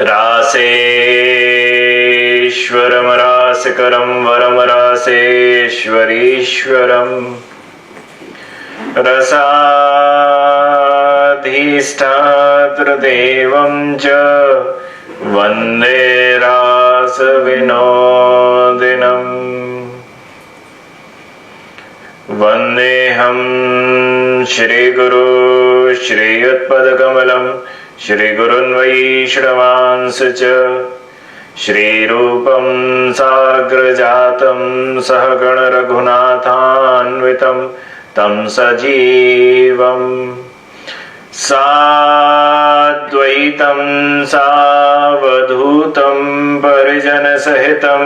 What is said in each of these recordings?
रासेश्वरम रासकरम वरम रासेश्वरीश्वरम रसाधिष्ठातृदेवं च वन्दे रासविनोदिनम्। वन्देऽहं श्रीगुरु श्रीयुत्पदकमलं श्रीगुरुन् वैष्णवांस च श्रीरूपं साग्रजातं सहगण रघुनाथान्वितं तं सजीवं साद्वैतं सावधूतं परिजनसहितं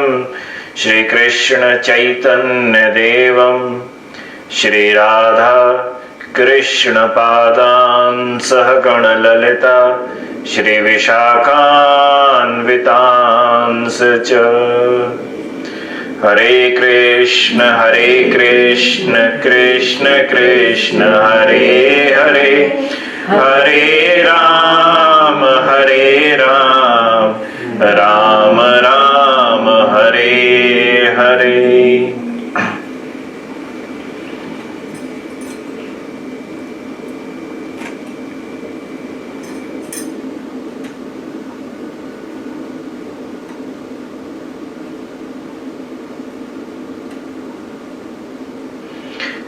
श्रीकृष्ण चैतन्यदेवं श्रीराधा कृष्ण पादान् सहगण ललिता श्रीविशाखान्वितांस च। हरे कृष्ण कृष्ण कृष्ण हरे हरे, हरे राम राम राम हरे हरे।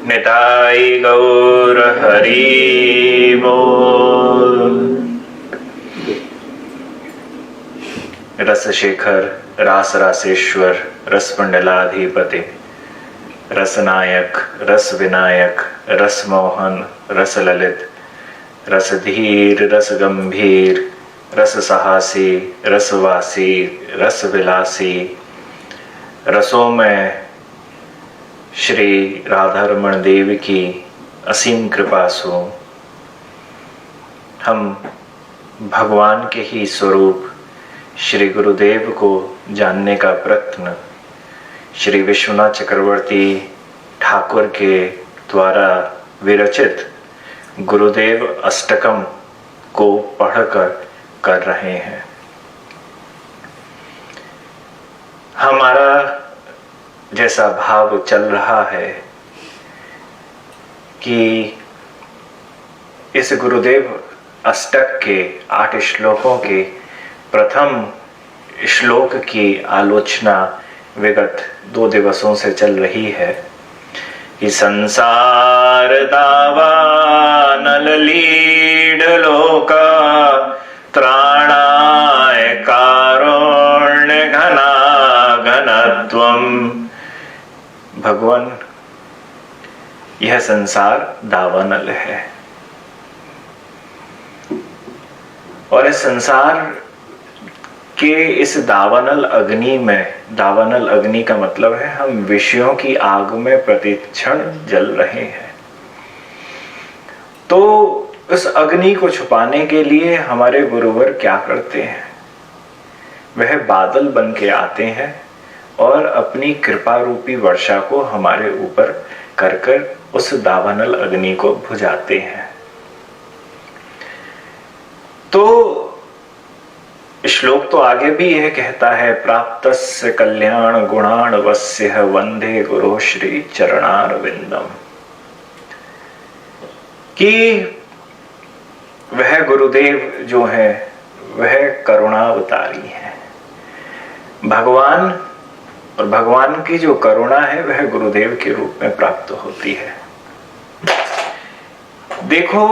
निताई गौर हरि बोल। रसशेखर रास रासेश्वर रसमंडलाधिपति रसनायक रस विनायक रसमोहन रस ललित रसधीर रस गंभीर रस साहसी रसवासी रस विलासी रसों में श्री राधारमण देव की असीम कृपा सो हम भगवान के ही स्वरूप श्री गुरुदेव को जानने का प्रयत्न श्री विश्वनाथ चक्रवर्ती ठाकुर के द्वारा विरचित गुरुदेव अष्टकम को पढ़कर कर रहे हैं। हमारा जैसा भाव चल रहा है कि इस गुरुदेव अष्टक के 8 श्लोकों के प्रथम श्लोक की आलोचना विगत 2 दिवसों से चल रही है कि संसार दावानल लीड लोका त्राणाय कारुण्य घना घनत्वम। भगवान, यह संसार दावानल है और इस संसार के इस दावानल अग्नि में, दावानल अग्नि का मतलब है हम विषयों की आग में प्रतिक्षण जल रहे हैं। तो उस अग्नि को छुपाने के लिए हमारे गुरुवर क्या करते हैं? वह बादल बन के आते हैं और अपनी कृपा रूपी वर्षा को हमारे ऊपर कर कर उस दावानल अग्नि को बुझाते हैं। तो श्लोक तो आगे भी यह कहता है, प्राप्तस्य कल्याण गुणान वस्य वंदे गुरु श्री चरणारविंदम, कि वह गुरुदेव जो है वह करुणावतारी है। भगवान और भगवान की जो करुणा है वह गुरुदेव के रूप में प्राप्त होती है। देखो,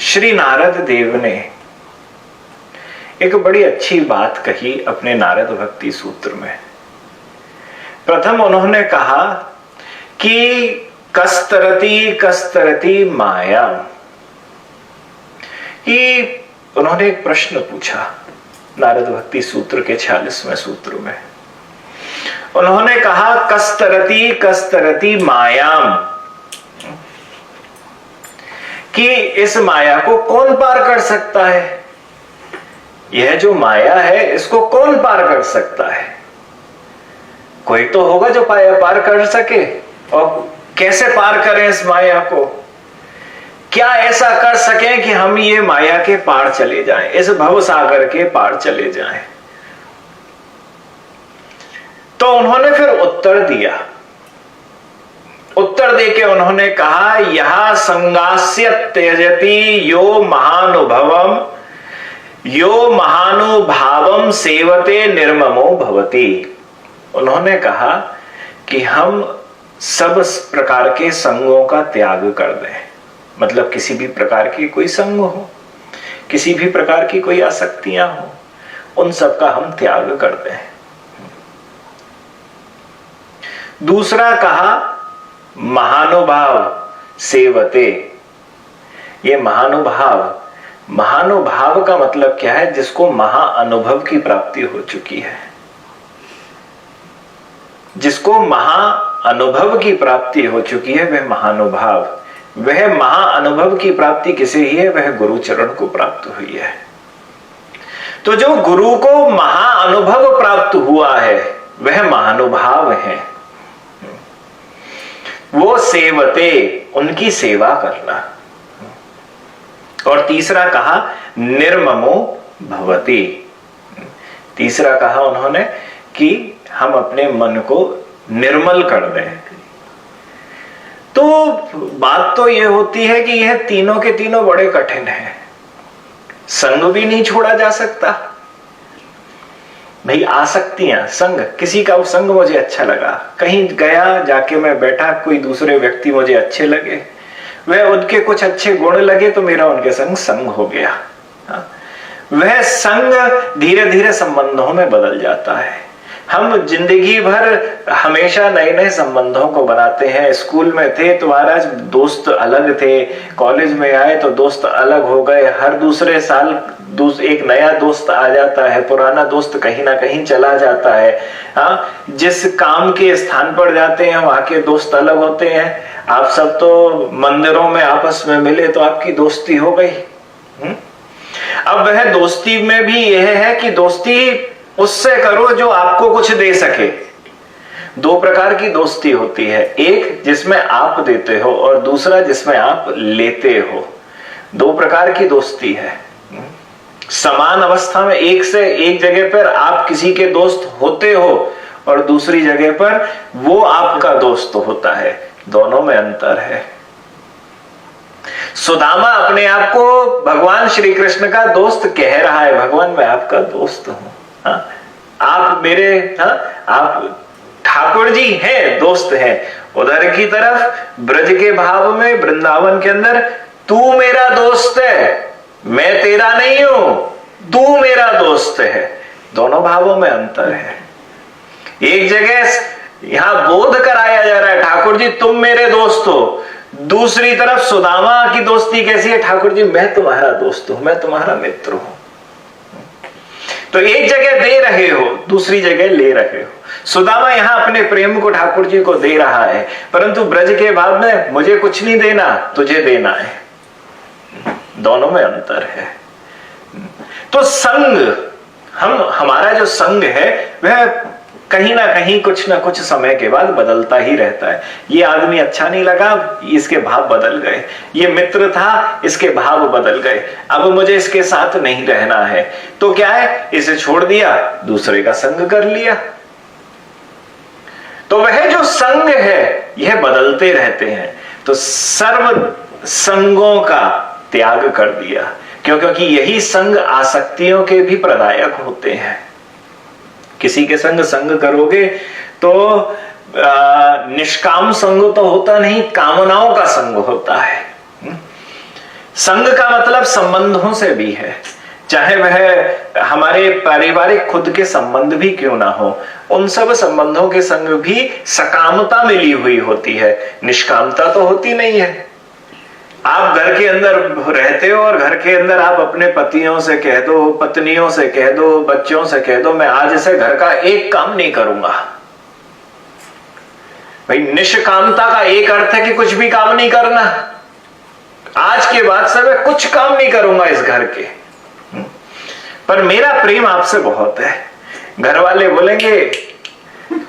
श्री नारद देव ने एक बड़ी अच्छी बात कही अपने नारद भक्ति सूत्र में। प्रथम उन्होंने कहा कि कस्तरती कस्तरती माया, कि उन्होंने एक प्रश्न पूछा नारद भक्ति सूत्र के 46वें सूत्र में। उन्होंने कहा कस्तरती कस्तरती मायाम, कि इस माया को कौन पार कर सकता है? यह जो माया है इसको कौन पार कर सकता है? कोई तो होगा जो पार कर सके। और कैसे पार करें इस माया को? क्या ऐसा कर सकें कि हम ये माया के पार चले जाएं, इस भव सागर के पार चले जाएं। तो उन्होंने फिर उत्तर दिया। उत्तर देके उन्होंने कहा, यह संगास्य त्यजति यो महानुभावम सेवते निर्ममो भवति। उन्होंने कहा कि हम सब प्रकार के संगों का त्याग कर दें, मतलब किसी भी प्रकार की कोई संग हो, किसी भी प्रकार की कोई आसक्तियां हो, उन सब का हम त्याग कर दें। दूसरा कहा महानुभाव सेवते। ये महानुभाव का मतलब क्या है? जिसको महाअनुभव की प्राप्ति हो चुकी है, जिसको महाअनुभव की प्राप्ति हो चुकी है वह महानुभाव। वह महाअनुभव की प्राप्ति किसे ही है? वह गुरु चरण को प्राप्त हुई है। तो जो गुरु को महाअनुभव प्राप्त हुआ है वह महानुभाव है। वो सेवते, उनकी सेवा करना। और तीसरा कहा निर्ममो भवति। तीसरा कहा उन्होंने कि हम अपने मन को निर्मल कर दें। तो बात तो यह होती है कि यह तीनों के तीनों बड़े कठिन हैं। संग भी नहीं छोड़ा जा सकता भाई, आसक्तियां, संग, किसी का वो संग मुझे अच्छा लगा, कहीं गया, जाके मैं बैठा, कोई दूसरे व्यक्ति मुझे अच्छे लगे, वह उनके कुछ अच्छे गुण लगे तो मेरा उनके संग हो गया। वह संग धीरे धीरे संबंधों में बदल जाता है। हम जिंदगी भर हमेशा नए नए संबंधों को बनाते हैं। स्कूल में थे तो महाराज दोस्त अलग थे, कॉलेज में आए तो दोस्त अलग हो गए, हर दूसरे साल एक नया दोस्त आ जाता है, पुराना दोस्त कहीं ना कहीं चला जाता है। हाँ, जिस काम के स्थान पर जाते हैं वहां के दोस्त अलग होते हैं। आप सब तो मंदिरों में आपस में मिले तो आपकी दोस्ती हो गई। अब वह दोस्ती में भी यह है कि दोस्ती उससे करो जो आपको कुछ दे सके। दो प्रकार की दोस्ती होती है, एक जिसमें आप देते हो और दूसरा जिसमें आप लेते हो। दो प्रकार की दोस्ती है। समान अवस्था में एक से एक जगह पर आप किसी के दोस्त होते हो और दूसरी जगह पर वो आपका दोस्त होता है। दोनों में अंतर है। सुदामा अपने आप को भगवान श्री कृष्ण का दोस्त कह रहा है, भगवान मैं आपका दोस्त हूं। आप मेरे, आप ठाकुर जी हैं, दोस्त हैं। उधर की तरफ ब्रज के भाव में, वृंदावन के अंदर, तू मेरा दोस्त है, मैं तेरा नहीं हूं, तू मेरा दोस्त है। दोनों भावों में अंतर है। एक जगह यहां बोध कराया जा रहा है, ठाकुर जी तुम मेरे दोस्त हो। दूसरी तरफ सुदामा की दोस्ती कैसी है? ठाकुर जी मैं तुम्हारा दोस्त हूं, मैं तुम्हारा मित्र हूं। तो एक जगह दे रहे हो, दूसरी जगह ले रहे हो। सुदामा यहां अपने प्रेम को ठाकुर जी को दे रहा है, परंतु ब्रज के बाद में मुझे कुछ नहीं देना, तुझे देना है। दोनों में अंतर है। तो संग, हमारा जो संग है वह कहीं ना कहीं कुछ ना कुछ समय के बाद बदलता ही रहता है। ये आदमी अच्छा नहीं लगा, इसके भाव बदल गए। ये मित्र था, इसके भाव बदल गए। अब मुझे इसके साथ नहीं रहना है, तो क्या है, इसे छोड़ दिया, दूसरे का संग कर लिया। तो वह जो संग है यह बदलते रहते हैं। तो सर्व संगों का त्याग कर दिया, क्योंकि यही संग आसक्तियों के भी प्रदायक होते हैं। किसी के संग करोगे तो निष्काम संग तो होता नहीं, कामनाओं का संग होता है। संग का मतलब संबंधों से भी है, चाहे वह हमारे पारिवारिक खुद के संबंध भी क्यों ना हो, उन सब संबंधों के संग भी सकामता मिली हुई होती है, निष्कामता तो होती नहीं है। आप घर के अंदर रहते हो और घर के अंदर आप अपने पतियों से कह दो, पत्नियों से कह दो, बच्चों से कह दो, मैं आज से घर का एक काम नहीं करूंगा। भाई निष्कामता का एक अर्थ है कि कुछ भी काम नहीं करना। आज के बाद से मैं कुछ काम नहीं करूंगा इस घर के, पर मेरा प्रेम आपसे बहुत है। घर वाले बोलेंगे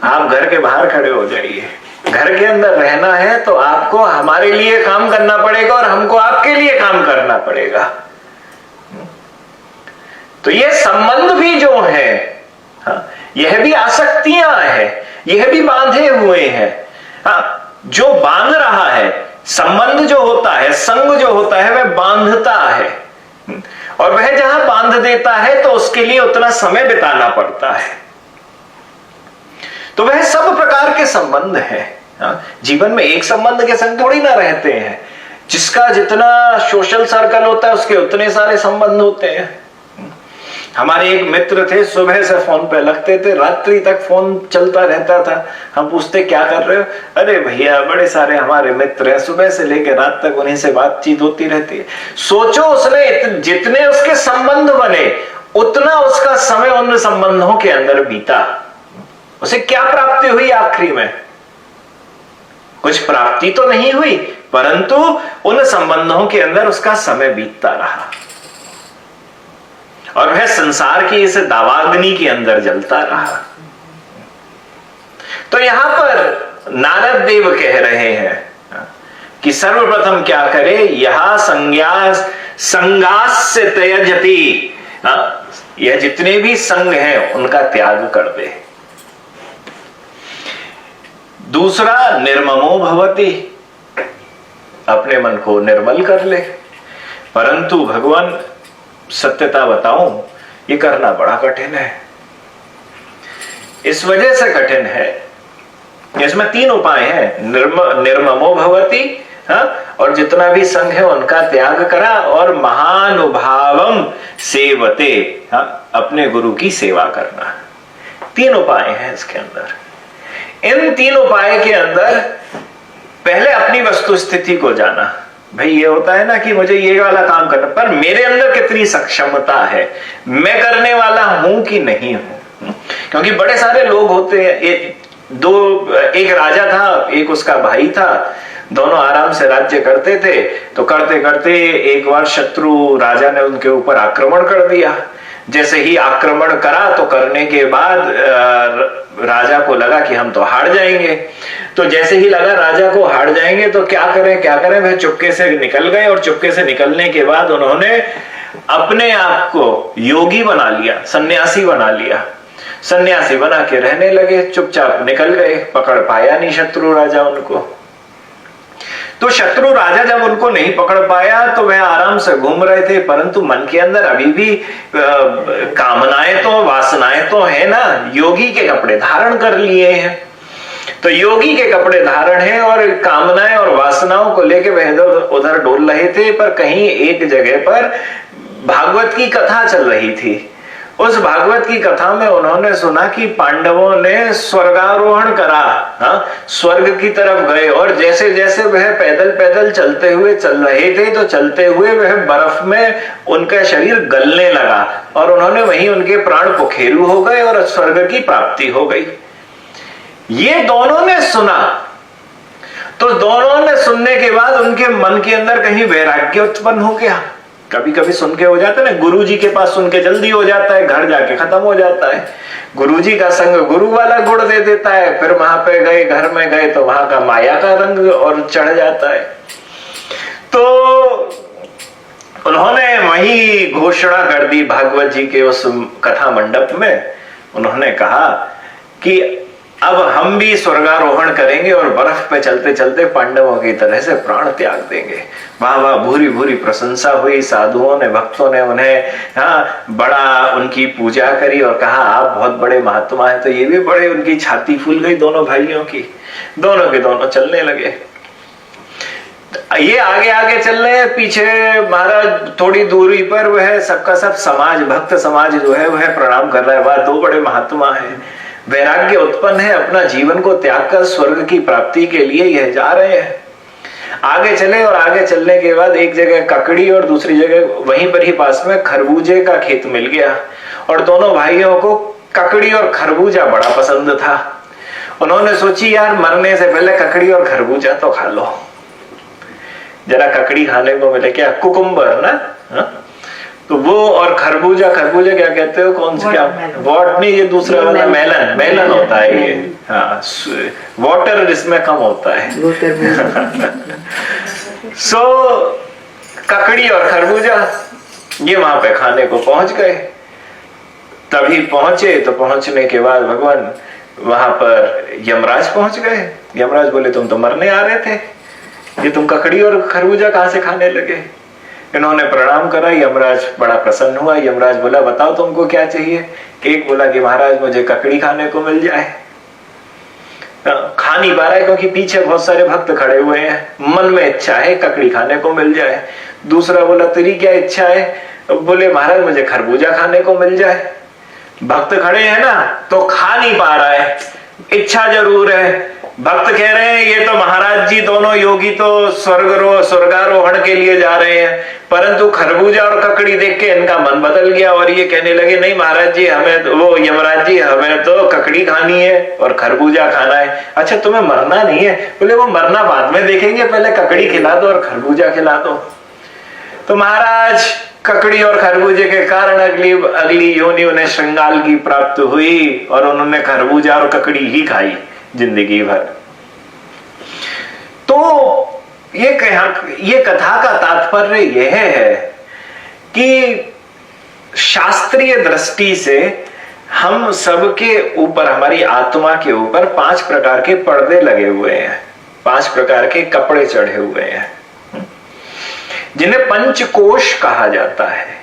आप घर के बाहर खड़े हो जाइए, घर के अंदर रहना है तो आपको हमारे लिए काम करना पड़ेगा और हमको आपके लिए काम करना पड़ेगा। तो ये संबंध भी जो है, यह भी आसक्तियां है, यह भी बांधे हुए हैं। जो बांध रहा है, संबंध जो होता है, संग जो होता है, वह बांधता है, और वह जहां बांध देता है तो उसके लिए उतना समय बिताना पड़ता है। तो वह सब प्रकार के संबंध है। जीवन में एक संबंध के संग थोड़ी ना रहते हैं। जिसका जितना सोशल सर्कल होता है उसके उतने सारे संबंध होते हैं। हमारे एक मित्र थे, सुबह से फोन पे लगते थे, रात्रि तक फोन चलता रहता था। हम पूछते क्या कर रहे हो? अरे भैया बड़े सारे हमारे मित्र हैं, सुबह से लेकर रात तक उन्हीं से बातचीत होती रहती है। सोचो उसने जितने उसके संबंध बने उतना उसका समय उन संबंधों के अंदर बीता। उसे क्या प्राप्ति हुई आखिरी में? कुछ प्राप्ति तो नहीं हुई, परंतु उन संबंधों के अंदर उसका समय बीतता रहा और वह संसार की इस दावाग्नि के अंदर जलता रहा। तो यहां पर नारद देव कह रहे हैं कि सर्वप्रथम क्या करे, यह संगास्य त्यजति, यह जितने भी संग हैं उनका त्याग कर दे। दूसरा निर्ममो भवति, अपने मन को निर्मल कर ले। परंतु भगवान सत्यता बताऊं, ये करना बड़ा कठिन है। इस वजह से कठिन है, इसमें 3 उपाय हैं। निर्ममो भवति, और जितना भी संग है उनका त्याग करा, और महानुभावम सेवते, अपने गुरु की सेवा करना। 3 उपाय हैं इसके अंदर। इन 3 उपाय के अंदर पहले अपनी वस्तु स्थिति को जाना। भाई ये होता है ना कि मुझे ये वाला काम करना, पर मेरे अंदर कितनी सक्षमता है, मैं करने वाला हूं कि नहीं हूं। क्योंकि बड़े सारे लोग होते हैं, एक राजा था, एक उसका भाई था, दोनों आराम से राज्य करते थे। तो करते करते एक बार शत्रु राजा ने उनके ऊपर आक्रमण कर दिया। जैसे ही आक्रमण करा तो करने के बाद राजा को लगा कि हम तो हार जाएंगे। तो जैसे ही लगा राजा को हार जाएंगे तो क्या करें, वह चुपके से निकल गए, और चुपके से निकलने के बाद उन्होंने अपने आप को योगी बना लिया, सन्यासी बना लिया। सन्यासी बना के रहने लगे, चुपचाप निकल गए, पकड़ पाया नहीं शत्रु राजा उनको। तो शत्रु राजा जब उनको नहीं पकड़ पाया तो वह आराम से घूम रहे थे, परंतु मन के अंदर अभी भी कामनाएं तो, वासनाएं तो है ना। योगी के कपड़े धारण कर लिए हैं, तो योगी के कपड़े धारण है और कामनाएं और वासनाओं को लेके वह उधर डोल रहे थे। पर कहीं एक जगह पर भागवत की कथा चल रही थी। उस भागवत की कथा में उन्होंने सुना कि पांडवों ने स्वर्गारोहण करा, स्वर्ग की तरफ गए, और जैसे जैसे वह पैदल पैदल चलते हुए चल रहे थे तो चलते हुए वह बर्फ में उनका शरीर गलने लगा, और उन्होंने वहीं उनके प्राण पुखेरु हो गए और स्वर्ग की प्राप्ति हो गई। ये दोनों ने सुना, तो दोनों ने सुनने के बाद उनके मन के अंदर कहीं वैराग्य उत्पन्न हो गया। कभी कभी सुन के हो जाता है ना, गुरुजी के पास सुन के जल्दी हो जाता है, घर जाके खत्म हो जाता है। गुरुजी का संग गुरु वाला गुण दे देता है, फिर वहां पे गए, घर में गए तो वहां का माया का रंग और चढ़ जाता है। तो उन्होंने वही घोषणा कर दी भागवत जी के उस कथा मंडप में। उन्होंने कहा कि अब हम भी स्वर्गारोहण करेंगे और बर्फ पे चलते चलते पांडवों की तरह से प्राण त्याग देंगे। वाह वाह, भूरी भूरी प्रशंसा हुई। साधुओं ने, भक्तों ने उन्हें बड़ा उनकी पूजा करी और कहा आप बहुत बड़े महात्मा हैं। तो ये भी बड़े, उनकी छाती फूल गई दोनों भाइयों की। दोनों के दोनों चलने लगे। ये आगे आगे चल रहे हैं, पीछे महाराज थोड़ी दूरी पर वह सबका सब समाज, भक्त समाज जो है वह प्रणाम कर रहा है। वह 2 बड़े महात्मा हैं, वैराग्य उत्पन्न है, अपना जीवन को त्याग कर स्वर्ग की प्राप्ति के लिए यह जा रहे हैं। आगे चले और आगे चलने के बाद एक जगह ककड़ी और दूसरी जगह वहीं पर ही पास में खरबूजे का खेत मिल गया, और दोनों भाइयों को ककड़ी और खरबूजा बड़ा पसंद था। उन्होंने सोची यार मरने से पहले ककड़ी और खरबूजा तो खा लो, जरा ककड़ी खाने को मिले, क्या कुकुम्बर ना, हा? तो वो और खरबूजा, खरबूजा क्या कहते हो, कौन सी, क्या वॉट नहीं, ये दूसरा वाला मेलन होता है ये, हाँ, वाटर इसमें कम होता है। सो ककड़ी और खरबूजा ये वहां पे खाने को पहुंच गए। तभी पहुंचे तो पहुंचने के बाद भगवान वहां पर यमराज पहुंच गए। यमराज बोले तुम तो मरने आ रहे थे, ये तुम ककड़ी और खरबूजा कहां से खाने लगे? इन्होंने प्रणाम करा। यमराज बड़ा प्रसन्न हुआ। यमराज बोला बताओ तुमको क्या चाहिए? एक बोला कि महाराज मुझे ककड़ी खाने को मिल जाए। खा नहीं पा रहा है क्योंकि पीछे बहुत सारे भक्त खड़े हुए हैं, मन में इच्छा है ककड़ी खाने को मिल जाए। दूसरा बोला तेरी क्या इच्छा है? बोले महाराज मुझे खरबूजा खाने को मिल जाए। भक्त खड़े हैं ना, तो खा नहीं पा रहा है, इच्छा जरूर है। भक्त कह रहे हैं ये तो महाराज जी दोनों योगी तो स्वर्गारोहण के लिए जा रहे हैं, परंतु खरबूजा और ककड़ी देख के इनका मन बदल गया और ये कहने लगे नहीं महाराज जी हमें तो, वो यमराज जी हमें तो ककड़ी खानी है और खरबूजा खाना है। अच्छा तुम्हें मरना नहीं है? बोले वो मरना बाद में देखेंगे, पहले ककड़ी खिला दो और खरबूजा खिला दो। तो महाराज ककड़ी और खरबूजे के कारण अगली योनि उन्हें श्रृंगाल की प्राप्त हुई और उन्होंने खरबूजा और ककड़ी ही खाई जिंदगी भर। तो ये कथा का तात्पर्य यह है कि शास्त्रीय दृष्टि से हम सबके ऊपर, हमारी आत्मा के ऊपर 5 प्रकार के पर्दे लगे हुए हैं, 5 प्रकार के कपड़े चढ़े हुए हैं, जिन्हें पंचकोश कहा जाता है।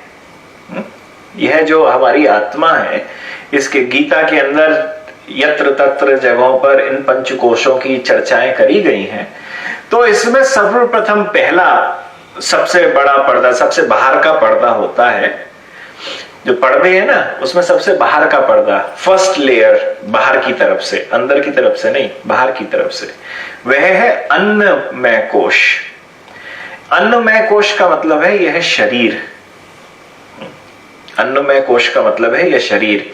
यह जो हमारी आत्मा है, इसके गीता के अंदर यत्र तत्र जगहों पर इन पंचकोशों की चर्चाएं करी गई हैं। तो इसमें सर्वप्रथम पहला सबसे बड़ा पर्दा, सबसे बाहर का पर्दा होता है। जो पर्दे है ना, उसमें सबसे बाहर का पर्दा, फर्स्ट लेयर बाहर की तरफ से, अंदर की तरफ से नहीं, बाहर की तरफ से, वह है अन्नमय कोश। अन्नमय कोश का मतलब है यह शरीर। अन्नमय कोश का मतलब है यह शरीर।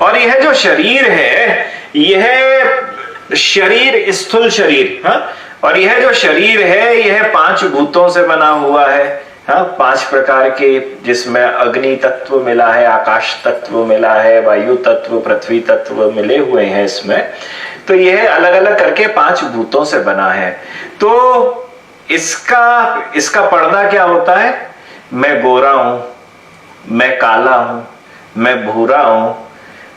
और यह जो शरीर है, यह शरीर स्थूल शरीर, हाँ? और यह जो शरीर है यह 5 भूतों से बना हुआ है, हाँ? 5 प्रकार के, जिसमें अग्नि तत्व मिला है, आकाश तत्व मिला है, वायु तत्व, पृथ्वी तत्व मिले हुए हैं इसमें। तो यह अलग अलग करके 5 भूतों से बना है। तो इसका पर्दा क्या होता है? मैं गोरा हूं, मैं काला हूं, मैं भूरा हूं,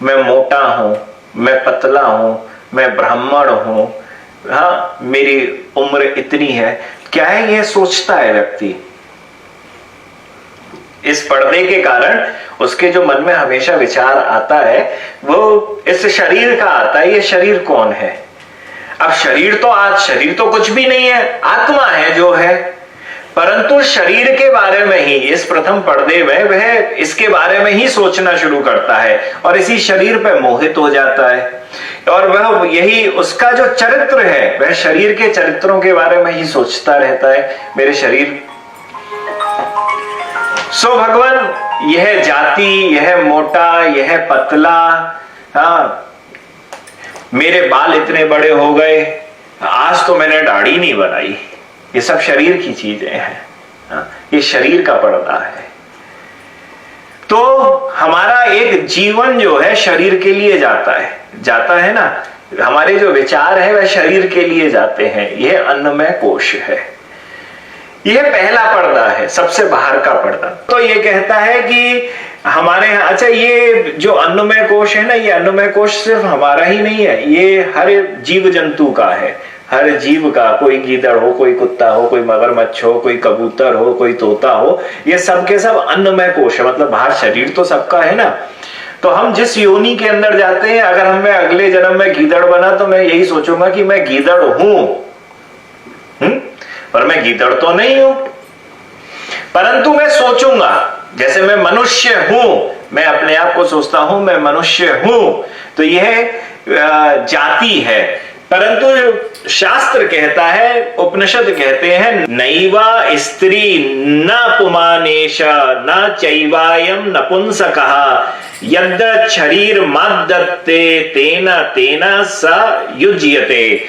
मैं मोटा हूं, मैं पतला हूं, मैं ब्राह्मण हूं, हाँ, मेरी उम्र इतनी है। क्या है? यह सोचता है व्यक्ति। इस पर्दे के कारण उसके जो मन में हमेशा विचार आता है वो इस शरीर का आता है। ये शरीर कौन है? अब शरीर तो कुछ भी नहीं है, आत्मा है जो है, परंतु शरीर के बारे में ही इस प्रथम पर्दे में वह इसके बारे में ही सोचना शुरू करता है और इसी शरीर पे मोहित हो जाता है। और वह यही उसका जो चरित्र है, वह शरीर के चरित्रों के बारे में ही सोचता रहता है, मेरे शरीर। सो भगवान, यह जाति, यह मोटा, यह पतला, हाँ, मेरे बाल इतने बड़े हो गए, आज तो मैंने दाढ़ी नहीं बनाई, ये सब शरीर की चीजें हैं। ये शरीर का पर्दा है। तो हमारा एक जीवन जो है शरीर के लिए जाता है ना, हमारे जो विचार है वह शरीर के लिए जाते हैं। यह अन्नमय कोश है, यह पहला पर्दा है, सबसे बाहर का पर्दा। तो यह कहता है कि हमारे यहाँ, अच्छा, ये जो अन्नमय कोश है ना, ये अन्नमय कोश सिर्फ हमारा ही नहीं है, ये हर जीव जंतु का है। हर जीव का, कोई गीदड़ हो, कोई कुत्ता हो, कोई मगरमच्छ हो, कोई कबूतर हो, कोई तोता हो, ये सब के सब अन्नमय कोश है। मतलब बाहर शरीर तो सबका है ना। तो हम जिस योनि के अंदर जाते हैं, अगर मैं अगले जन्म में गीदड़ बना तो मैं यही सोचूंगा कि मैं गीदड़ हूं, पर मैं गीदड़ तो नहीं हूं, परंतु मैं सोचूंगा। जैसे मैं मनुष्य हूं, मैं अपने आप को सोचता हूं मैं मनुष्य हूं, तो यह जाति है। परंतु शास्त्र कहता है, उपनिषद कहते हैं, नैवा स्त्री न पुमानेश न चैवायम नपुंसकः यद् शरीर मद्दत्ते तेन तेन स युज्यते।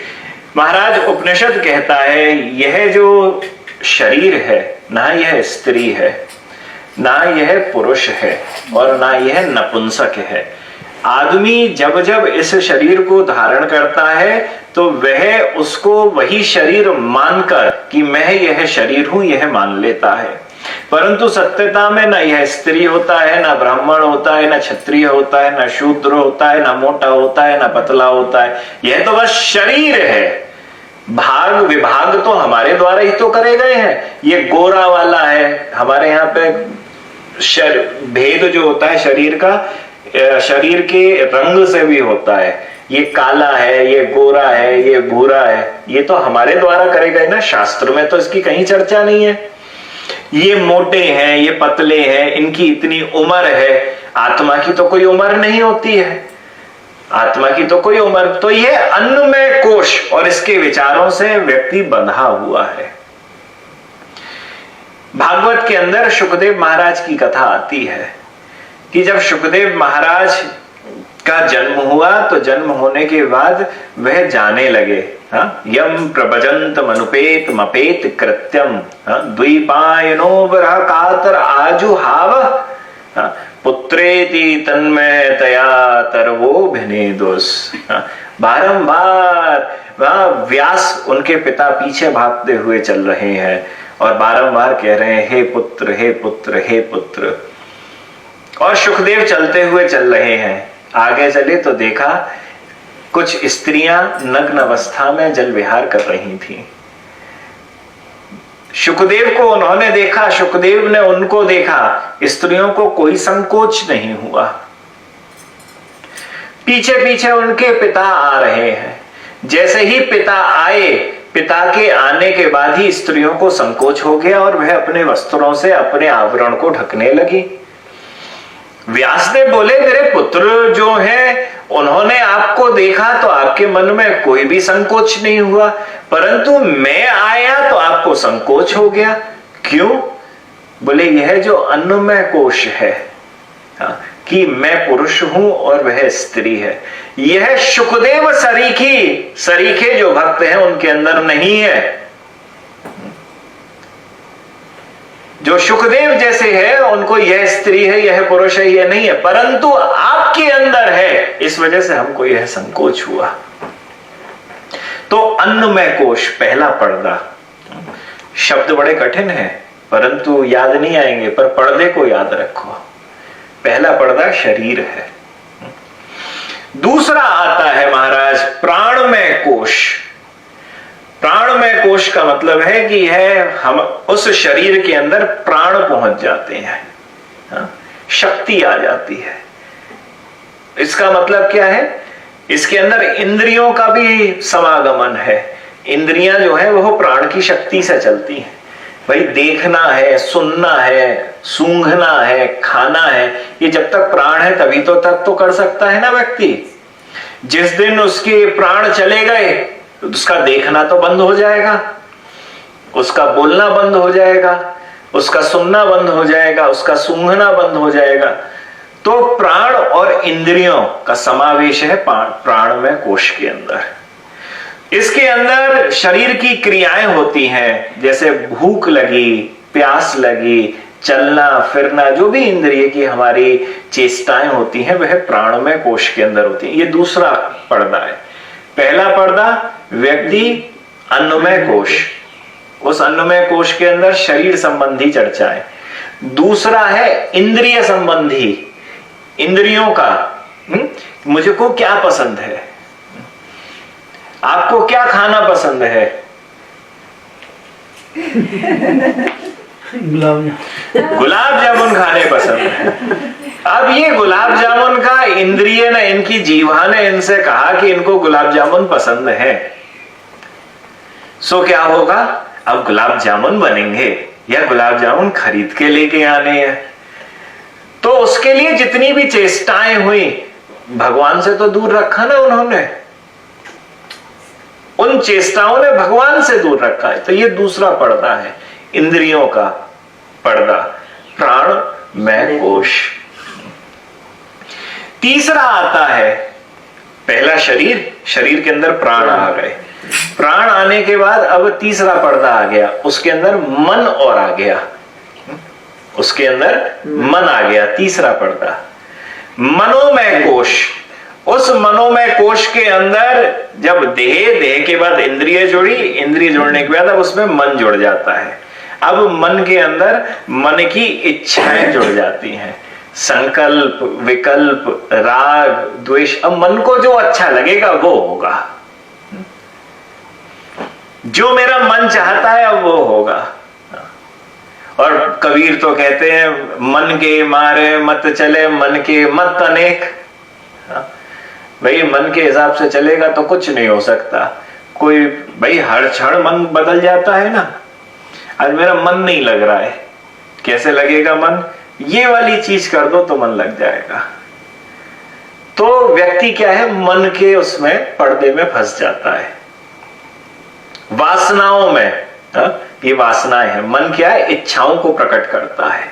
महाराज, उपनिषद कहता है यह जो शरीर है, ना यह स्त्री है, ना यह पुरुष है, और ना यह नपुंसक है। आदमी जब जब इस शरीर को धारण करता है तो वह उसको वही शरीर मानकर कि मैं यह शरीर हूं यह मान लेता है, परंतु सत्यता में ना यह स्त्री होता है, ना ब्राह्मण होता है, ना क्षत्रिय होता है, ना शूद्र होता है, ना मोटा होता है, ना पतला होता है। यह तो बस शरीर है। भाग विभाग तो हमारे द्वारा ही तो करे गए हैं। ये गोरा वाला है, हमारे यहाँ पे भेद जो होता है शरीर का, शरीर के रंग से भी होता है। ये काला है, ये गोरा है, ये भूरा है, ये तो हमारे द्वारा करे गए ना। शास्त्र में तो इसकी कहीं चर्चा नहीं है। ये मोटे हैं, ये पतले हैं, इनकी इतनी उम्र है। आत्मा की तो कोई उम्र नहीं होती है, आत्मा की तो कोई उम्र। तो ये अन्नमय कोश और इसके विचारों से व्यक्ति बंधा हुआ है। भागवत के अंदर सुखदेव महाराज की कथा आती है कि जब सुखदेव महाराज का जन्म हुआ तो जन्म होने के बाद वह जाने लगे। यम प्रभजंत मनुपेत मपेत कृत्यम द्वीपायनो वरः कातर आजुहाव पुत्रेति तन्मयतया तरवो भिनेदुस। बारंबार व्यास उनके पिता पीछे भागते हुए चल रहे हैं और बारंबार कह रहे हैं हे पुत्र, हे पुत्र, हे पुत्र। और सुखदेव चलते हुए चल रहे हैं। आगे चले तो देखा कुछ स्त्रियां नग्न अवस्था में जल विहार कर रही थीं। सुखदेव को उन्होंने देखा, सुखदेव ने उनको देखा। स्त्रियों को कोई संकोच नहीं हुआ। पीछे पीछे उनके पिता आ रहे हैं। जैसे ही पिता आए, पिता के आने के बाद ही स्त्रियों को संकोच हो गया और वह अपने वस्त्रों से अपने आवरण को ढकने लगी। व्यासदेव बोले मेरे पुत्र जो है उन्होंने आपको देखा तो आपके मन में कोई भी संकोच नहीं हुआ, परंतु मैं आया तो आपको संकोच हो गया। क्यों? बोले यह जो अन्नमय कोश है कि मैं पुरुष हूं और वह स्त्री है, यह सुखदेव सरीखे जो भक्त हैं उनके अंदर नहीं है। जो सुखदेव जैसे है उनको यह स्त्री है, यह पुरुष है, यह नहीं है, परंतु आपके अंदर है, इस वजह से हमको यह संकोच हुआ। तो अन्नमय कोश, पहला पर्दा। शब्द बड़े कठिन है परंतु याद नहीं आएंगे, पर पर्दे को याद रखो। पहला पर्दा शरीर है। दूसरा आता है महाराज प्राणमय कोश। प्राणमय कोश का मतलब है कि यह हम उस शरीर के अंदर प्राण पहुंच जाते हैं, शक्ति आ जाती है। इसका मतलब क्या है? इसके अंदर इंद्रियों का भी समागमन है। इंद्रियां जो है वह प्राण की शक्ति से चलती हैं। भाई देखना है, सुनना है, सूंघना है, खाना है, ये जब तक प्राण है तभी तो तक तो कर सकता है ना व्यक्ति। जिस दिन उसके प्राण चले गए तो उसका देखना तो बंद हो जाएगा, उसका बोलना बंद हो जाएगा, उसका सुनना बंद हो जाएगा, उसका सूंघना बंद हो जाएगा। तो प्राण और इंद्रियों का समावेश है प्राणमय कोश के अंदर। इसके अंदर शरीर की क्रियाएं होती हैं, जैसे भूख लगी, प्यास लगी, चलना फिरना, जो भी इंद्रिय की हमारी चेष्टाएं होती हैं वह प्राणमय कोश के अंदर होती हैं। ये दूसरा पर्दा है। पहला पर्दा व्यक्ति अन्नमय कोश, उस अन्नमय कोश के अंदर शरीर संबंधी चर्चाएं। दूसरा है इंद्रिय संबंधी, इंद्रियों का। मुझे को क्या पसंद है, आपको क्या खाना पसंद है? गुलाब जामुन खाने पसंद है। अब ये गुलाब जामुन का इंद्रिय ने, इनकी जीवा ने इनसे कहा कि इनको गुलाब जामुन पसंद है, सो क्या होगा? अब गुलाब जामुन बनेंगे या गुलाब जामुन खरीद के लेके आने हैं। तो उसके लिए जितनी भी चेष्टाएं हुई, भगवान से तो दूर रखा ना उन्होंने, उन चेष्टाओं ने भगवान से दूर रखा है। तो ये दूसरा पर्दा है, इंद्रियों का पर्दा, प्राणमय कोश। तीसरा आता है, पहला शरीर, शरीर के अंदर प्राण आ गए, प्राण आने के बाद अब तीसरा पर्दा आ गया, उसके अंदर मन और आ गया, उसके अंदर मन आ गया, तीसरा पर्दा मनोमय कोश। उस मनोमय कोश के अंदर जब देह के बाद इंद्रिय जुड़ी, इंद्रिय जुड़ने के बाद अब उसमें मन जुड़ जाता है। अब मन के अंदर मन की इच्छाएं जुड़ जाती हैं, संकल्प, विकल्प, राग, द्वेष। अब मन को जो अच्छा लगेगा वो होगा, जो मेरा मन चाहता है अब वो होगा। और कबीर तो कहते हैं मन के मारे मत चले, मन के मत अनेक। भाई मन के हिसाब से चलेगा तो कुछ नहीं हो सकता। कोई भाई हर क्षण मन बदल जाता है ना। आज मेरा मन नहीं लग रहा है, कैसे लगेगा मन? ये वाली चीज कर दो तो मन लग जाएगा। तो व्यक्ति क्या है, मन के उसमें पर्दे में फंस जाता है, वासनाओं में। ये वासनाएं हैं। मन क्या है, इच्छाओं को प्रकट करता है।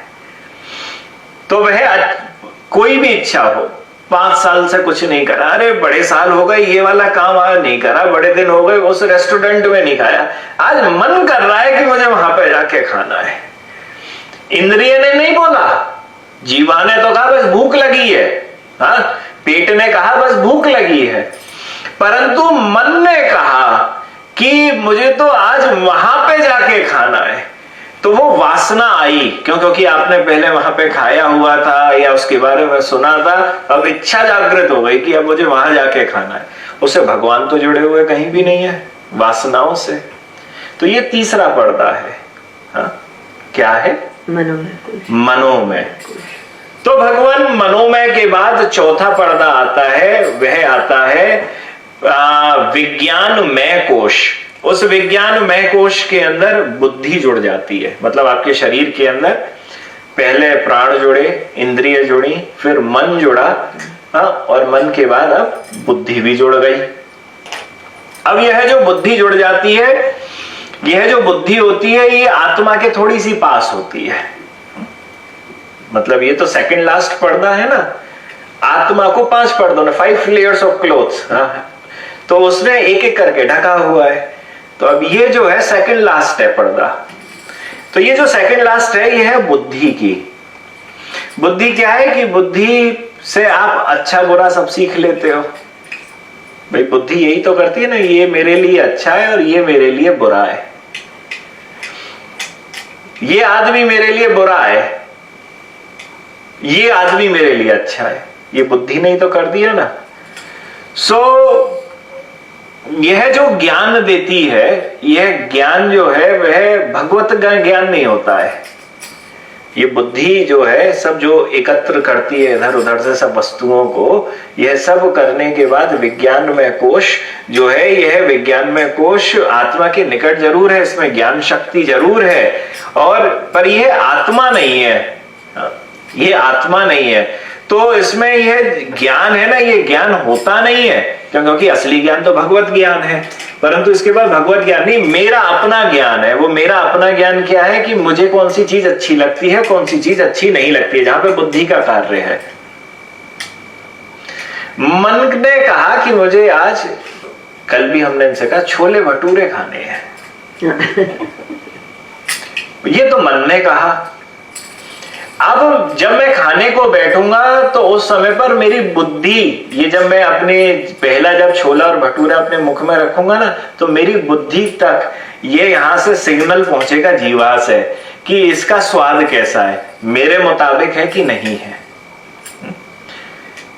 तो वह कोई भी इच्छा हो, 5 साल से कुछ नहीं करा, अरे बड़े साल हो गए ये वाला काम आज नहीं करा, बड़े दिन हो गए उस रेस्टोरेंट में नहीं खाया, आज मन कर रहा है कि मुझे वहां पे जाके खाना है। इंद्रिय ने नहीं बोला, जीवा ने तो कहा बस भूख लगी है, हाँ, पेट ने कहा बस भूख लगी है, परंतु मन ने कहा कि मुझे तो आज वहां पे जाके खाना है। तो वो वासना आई, क्योंकि आपने पहले वहां पे खाया हुआ था या उसके बारे में सुना था, अब इच्छा जागृत हो गई कि अब मुझे वहां जाके खाना है। उससे भगवान तो जुड़े हुए कहीं भी नहीं है, वासनाओं से। तो ये तीसरा पर्दा है। हाँ, क्या है? मनोमय। तो भगवान मनोमय के बाद चौथा पर्दा आता है, वह आता है विज्ञानमय कोश। उस विज्ञानमय कोश के अंदर बुद्धि जुड़ जाती है। मतलब आपके शरीर के अंदर पहले प्राण जुड़े, इंद्रिय जुड़ी, फिर मन जुड़ा, और मन के बाद अब बुद्धि भी जुड़ गई। अब यह जो बुद्धि जुड़ जाती है, यह जो बुद्धि होती है, ये आत्मा के थोड़ी सी पास होती है। मतलब ये तो सेकंड लास्ट पर्दा है ना। आत्मा को 5 पर्दों ने, 5 layers of clothes, तो उसने एक एक करके ढका हुआ है। तो अब ये जो है सेकंड लास्ट है पर्दा। तो ये जो सेकंड लास्ट है, ये है बुद्धि की। बुद्धि क्या है कि बुद्धि से आप अच्छा बुरा सब सीख लेते हो। भाई बुद्धि यही तो करती है ना, ये मेरे लिए अच्छा है और ये मेरे लिए बुरा है, ये आदमी मेरे लिए बुरा है, ये आदमी मेरे लिए अच्छा है। ये बुद्धि ने ही तो कर दिया ना। यह जो ज्ञान देती है, यह ज्ञान जो है वह भगवत ज्ञान नहीं होता है। ये बुद्धि जो है सब जो एकत्र करती है इधर उधर से सब वस्तुओं को, यह सब करने के बाद विज्ञानमय कोश जो है, यह विज्ञानमय कोश आत्मा के निकट जरूर है, इसमें ज्ञान शक्ति जरूर है, और पर यह आत्मा नहीं है, ये आत्मा नहीं है। तो इसमें यह ज्ञान है ना, ये ज्ञान होता नहीं है, क्योंकि असली ज्ञान तो भगवत ज्ञान है। परंतु इसके बाद भगवत ज्ञान नहीं, मेरा अपना ज्ञान है। वो मेरा अपना ज्ञान क्या है कि मुझे कौन सी चीज अच्छी लगती है, कौन सी चीज अच्छी नहीं लगती है, जहां पे बुद्धि का कार्य है। मन ने कहा कि मुझे आज, कल भी हमने इनसे कहा, छोले भटूरे खाने हैं। ये तो मन ने कहा। अब जब मैं खाने को बैठूंगा तो उस समय पर मेरी बुद्धि, ये जब मैं अपने पहला जब छोला और भटूरा अपने मुख में रखूंगा ना, तो मेरी बुद्धि तक ये यहां से सिग्नल पहुंचेगा जीवा से कि इसका स्वाद कैसा है, मेरे मुताबिक है कि नहीं है।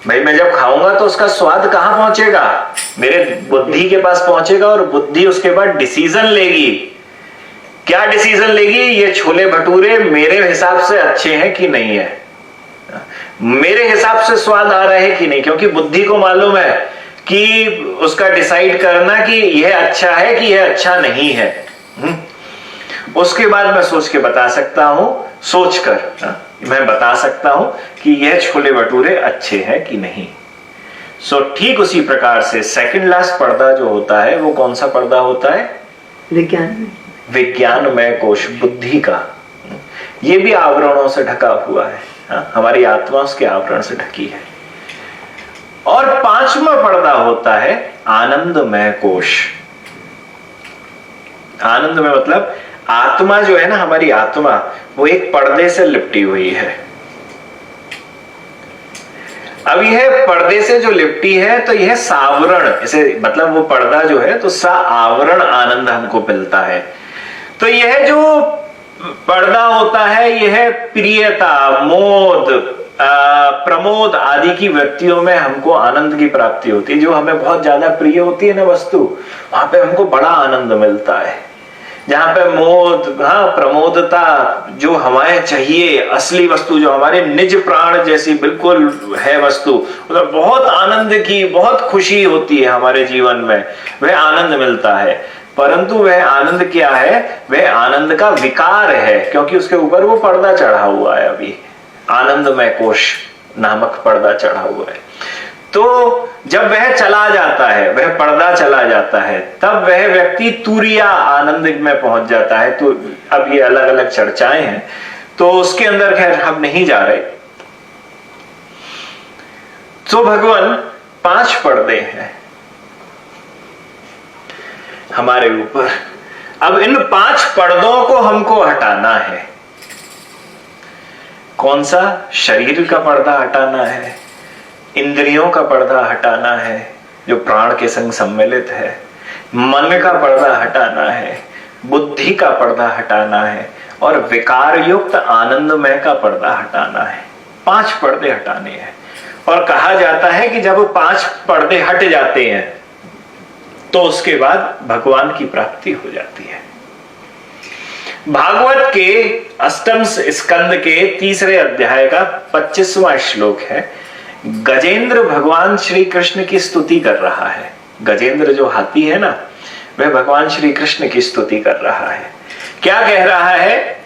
भाई मैं जब खाऊंगा तो उसका स्वाद कहां पहुंचेगा, मेरे बुद्धि के पास पहुंचेगा, और बुद्धि उसके बाद डिसीजन लेगी। क्या डिसीजन लेगी? ये छोले भटूरे मेरे हिसाब से अच्छे हैं कि नहीं है, मेरे हिसाब से स्वाद आ रहा है कि नहीं, क्योंकि बुद्धि को मालूम है कि उसका डिसाइड करना कि यह अच्छा है कि यह अच्छा नहीं है। उसके बाद मैं सोच के बता सकता हूं, सोचकर मैं बता सकता हूं कि यह छोले भटूरे अच्छे हैं कि नहीं। ठीक उसी प्रकार से सेकंड लास्ट पर्दा जो होता है, वो कौन सा पर्दा होता है? विज्ञानमय कोश, बुद्धि का। ये भी आवरणों से ढका हुआ है, हमारी आत्मा उसके आवरण से ढकी है। और 5वां पर्दा होता है आनंदमय कोश। आनंदमय मतलब आत्मा जो है ना, हमारी आत्मा, वो एक पर्दे से लिपटी हुई है। अब यह पर्दे से जो लिपटी है, तो यह सावरण, इसे मतलब वो पर्दा जो है तो सा आवरण आनंद हमको मिलता है। तो यह जो पर्दा होता है, यह प्रियता, मोद, प्रमोद आदि की वृत्तियों में हमको आनंद की प्राप्ति होती है। जो हमें बहुत ज्यादा प्रिय होती है ना वस्तु, वहां पे हमको बड़ा आनंद मिलता है। जहां पे मोद, हाँ, प्रमोदता, जो हमारे चाहिए असली वस्तु, जो हमारे निज प्राण जैसी बिल्कुल है वस्तु, मतलब बहुत आनंद की, बहुत खुशी होती है हमारे जीवन में, वह आनंद मिलता है। परंतु वह आनंद क्या है? वह आनंद का विकार है, क्योंकि उसके ऊपर वो पर्दा चढ़ा हुआ है। अभी आनंदमय कोश नामक पर्दा चढ़ा हुआ है। तो जब वह चला जाता है, वह पर्दा चला जाता है, तब वह व्यक्ति तुरिया आनंद में पहुंच जाता है। तो अब ये अलग अलग चर्चाएं हैं, तो उसके अंदर खैर हम नहीं जा रहे। तो भगवान 5 पर्दे हैं हमारे ऊपर। अब इन 5 पर्दों को हमको हटाना है। कौन सा? शरीर का पर्दा हटाना है, इंद्रियों का पर्दा हटाना है जो प्राण के संग सम्मिलित है, मन का पर्दा हटाना है, बुद्धि का पर्दा हटाना है, और विकार युक्त आनंदमय का पर्दा हटाना है। 5 पर्दे हटाने हैं। और कहा जाता है कि जब 5 पर्दे हट जाते हैं तो उसके बाद भगवान की प्राप्ति हो जाती है। भागवत के 8वें स्कंद के 3रे अध्याय का 25वां श्लोक है। गजेंद्र भगवान श्री कृष्ण की स्तुति कर रहा है। गजेंद्र जो हाथी है ना, वह भगवान श्री कृष्ण की स्तुति कर रहा है। क्या कह रहा है?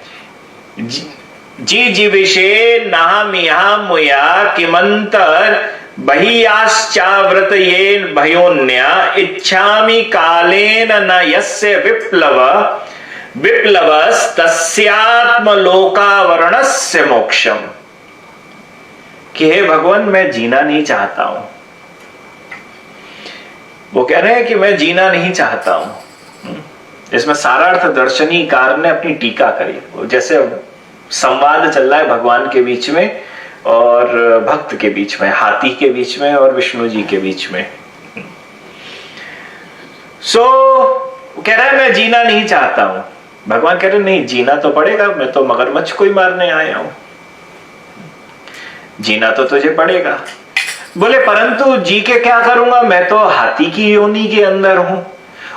जी जीविषे नाहमिहा मुया किमंतर बहियाश्चाव्रत ये भयोन्या इच्छामि कालेन न यस्य विप्लवस्तस्यात्मलोकावरणस्य मोक्षम। कि हे भगवान, मैं जीना नहीं चाहता हूं। वो कह रहे हैं कि मैं जीना नहीं चाहता हूं। इसमें सारार्थ दर्शनीकार ने अपनी टीका करी। जैसे संवाद चल रहा है भगवान के बीच में और भक्त के बीच में, हाथी के बीच में और विष्णु जी के बीच में। कह रहा है मैं जीना नहीं चाहता हूं। भगवान कह रहे नहीं, जीना तो पड़ेगा, मैं तो मगरमच्छ को ही मारने आया हूं, जीना तो तुझे पड़ेगा। बोले परंतु जी के क्या करूंगा, मैं तो हाथी की योनि के अंदर हूं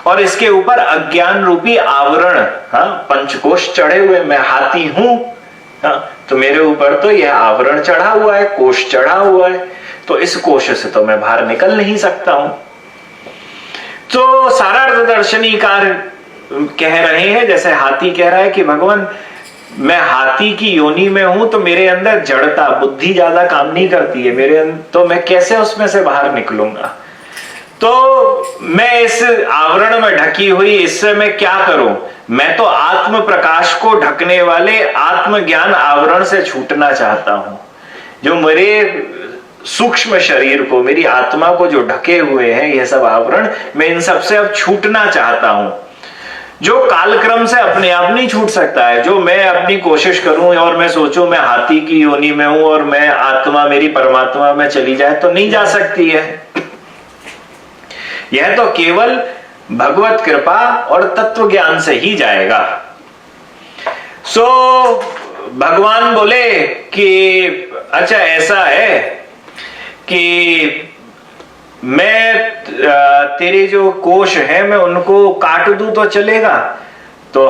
और इसके ऊपर अज्ञान रूपी आवरण, हाँ, पंचकोश चढ़े हुए, मैं हाथी हूं, हाँ, तो मेरे ऊपर तो यह आवरण चढ़ा हुआ है, कोश चढ़ा हुआ है, तो इस कोश से तो मैं बाहर निकल नहीं सकता हूं। तो सारार्थ दर्शनीकार कह रहे हैं, जैसे हाथी कह रहा है कि भगवान मैं हाथी की योनि में हूं, तो मेरे अंदर जड़ता, बुद्धि ज्यादा काम नहीं करती है मेरे, तो मैं कैसे उसमें से बाहर निकलूंगा? तो मैं इस आवरण में ढकी हुई, इससे मैं क्या करूं? मैं तो आत्म प्रकाश को ढकने वाले आत्मज्ञान आवरण से छूटना चाहता हूं। जो मेरे सूक्ष्म शरीर को, मेरी आत्मा को जो ढके हुए हैं ये सब आवरण, मैं इन सब से अब छूटना चाहता हूं। जो कालक्रम से अपने आप नहीं छूट सकता है। जो मैं अपनी कोशिश करूं और मैं सोचूं मैं हाथी की योनि में हूं और मैं आत्मा मेरी परमात्मा में चली जाए, तो नहीं जा सकती है। यह तो केवल भगवत कृपा और तत्व ज्ञान से ही जाएगा। भगवान बोले कि अच्छा ऐसा है कि मैं तेरे जो कोश है मैं उनको काट दूं तो चलेगा? तो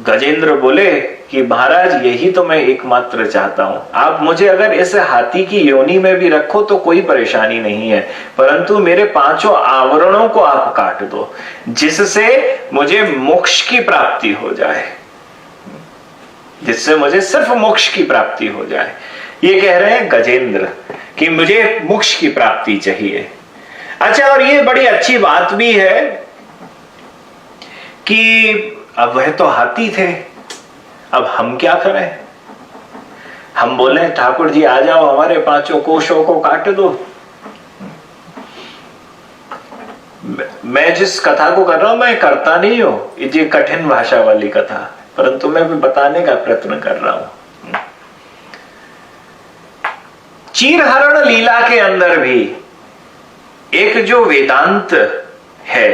गजेंद्र बोले कि महाराज यही तो मैं एकमात्र चाहता हूं। आप मुझे अगर इस हाथी की योनि में भी रखो तो कोई परेशानी नहीं है, परंतु मेरे 5 आवरणों को आप काट दो, जिससे मुझे मोक्ष की प्राप्ति हो जाए, जिससे मुझे सिर्फ मोक्ष की प्राप्ति हो जाए। ये कह रहे हैं गजेंद्र कि मुझे मोक्ष की प्राप्ति चाहिए। अच्छा, और ये बड़ी अच्छी बात भी है कि अब वह तो हाथी थे, अब हम क्या करें? हम बोले ठाकुर जी आ जाओ, हमारे 5 कोशों को काट दो। मैं जिस कथा को कर रहा हूं मैं करता नहीं हूं, ये कठिन भाषा वाली कथा, परंतु मैं भी बताने का प्रयत्न कर रहा हूं। चीरहरण लीला के अंदर भी एक जो वेदांत है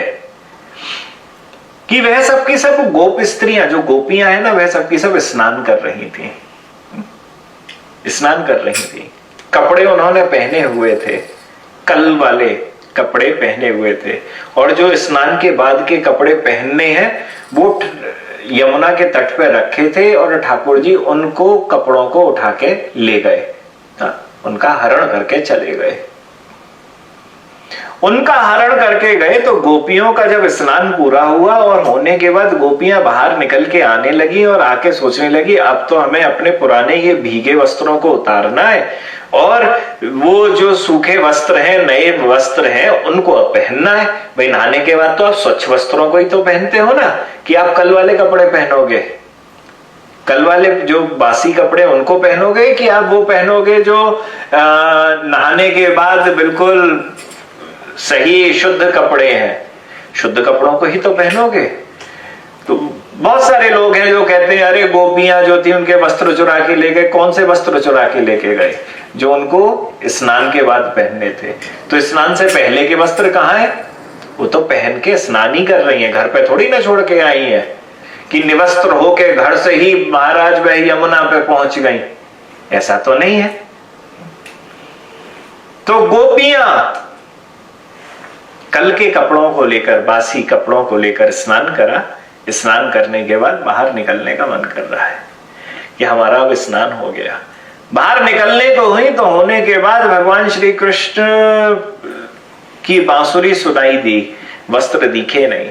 कि वह सबकी सब गोप स्त्रियां, जो गोपियां हैं ना, वह सबकी सब स्नान कर रही थी, स्नान कर रही थी। कपड़े उन्होंने पहने हुए थे, कल वाले कपड़े पहने हुए थे, और जो स्नान के बाद के कपड़े पहनने हैं वो यमुना के तट पर रखे थे, और ठाकुर जी उनको कपड़ों को उठा के ले गए, उनका हरण करके चले गए। उनका हरण करके गए तो गोपियों का जब स्नान पूरा हुआ और होने के बाद गोपियां बाहर निकल के आने लगी और आके सोचने लगी अब तो हमें अपने पुराने ये भीगे वस्त्रों को उतारना है और वो जो सूखे वस्त्र हैं, नए वस्त्र हैं, उनको अब पहनना है। भाई नहाने के बाद तो आप स्वच्छ वस्त्रों को ही तो पहनते हो ना, कि आप कल वाले कपड़े पहनोगे, कल वाले जो बासी कपड़े उनको पहनोगे, कि आप वो पहनोगे जो नहाने के बाद बिल्कुल सही शुद्ध कपड़े हैं, शुद्ध कपड़ों को ही तो पहनोगे। तो बहुत सारे लोग हैं जो कहते हैं अरे गोपियां जो थी उनके वस्त्र चुरा के ले गए। कौन से वस्त्र चुरा के लेके गए? जो उनको स्नान के बाद पहनने थे। तो स्नान से पहले के वस्त्र कहाँ है? वो तो पहन के स्नान ही कर रही है, घर पे थोड़ी ना छोड़ के आई है कि निवस्त्र होके घर से ही महाराज वह यमुना पे पहुंच गई, ऐसा तो नहीं है। तो गोपियां कल के कपड़ों को लेकर, बासी कपड़ों को लेकर स्नान करा। स्नान करने के बाद बाहर निकलने का मन कर रहा है कि हमारा अब स्नान हो गया। बाहर निकलने को हुई तो होने के बाद भगवान श्री कृष्ण की बांसुरी सुनाई दी, वस्त्र दिखे नहीं।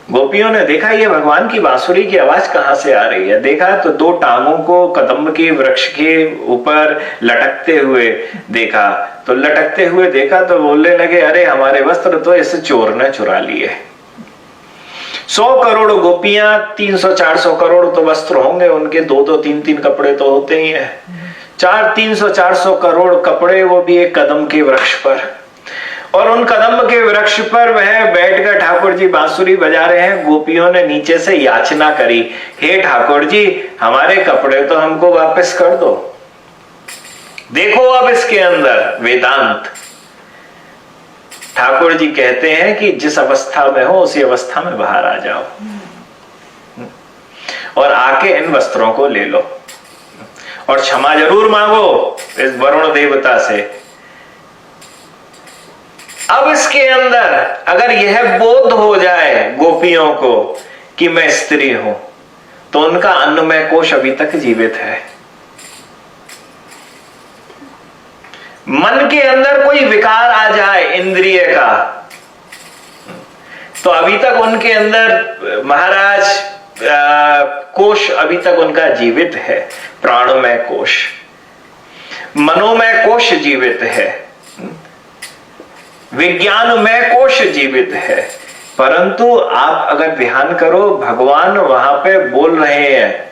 गोपियों ने देखा ये भगवान की बांसुरी की आवाज कहां से आ रही है। देखा तो दो टांगों को कदम्ब के वृक्ष के ऊपर लटकते हुए देखा, तो लटकते हुए देखा तो बोलने लगे अरे हमारे वस्त्र तो इस चोर ने चुरा लिए। 100 करोड़ गोपियां, 300-400 करोड़ तो वस्त्र होंगे उनके, 2-2, 3-3 कपड़े तो होते ही हैं। 300-400 करोड़ कपड़े, वो भी एक कदम के वृक्ष पर। और उन कदम के वृक्ष पर वह बैठकर ठाकुर जी बांसुरी बजा रहे हैं। गोपियों ने नीचे से याचना करी, हे ठाकुर जी हमारे कपड़े तो हमको वापस कर दो। देखो अब इसके अंदर वेदांत। ठाकुर जी कहते हैं कि जिस अवस्था में हो उसी अवस्था में बाहर आ जाओ और आके इन वस्त्रों को ले लो और क्षमा जरूर मांगो इस वरुण देवता से। अब इसके अंदर अगर यह बोध हो जाए गोपियों को कि मैं स्त्री हूं, तो उनका अन्नमय कोश अभी तक जीवित है। मन के अंदर कोई विकार आ जाए इंद्रिय का, तो अभी तक उनके अंदर महाराज कोश अभी तक उनका जीवित है। प्राणमय कोश, मनोमय कोश जीवित है, विज्ञानमय कोश जीवित है। परंतु आप अगर ध्यान करो, भगवान वहां पे बोल रहे हैं।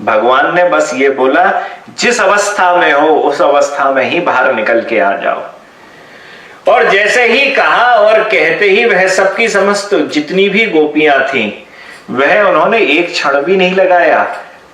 भगवान ने बस ये बोला जिस अवस्था में हो उस अवस्था में ही बाहर निकल के आ जाओ। और जैसे ही कहा और कहते ही वह सबकी समस्त जितनी भी गोपियां थीं, वह उन्होंने एक क्षण भी नहीं लगाया,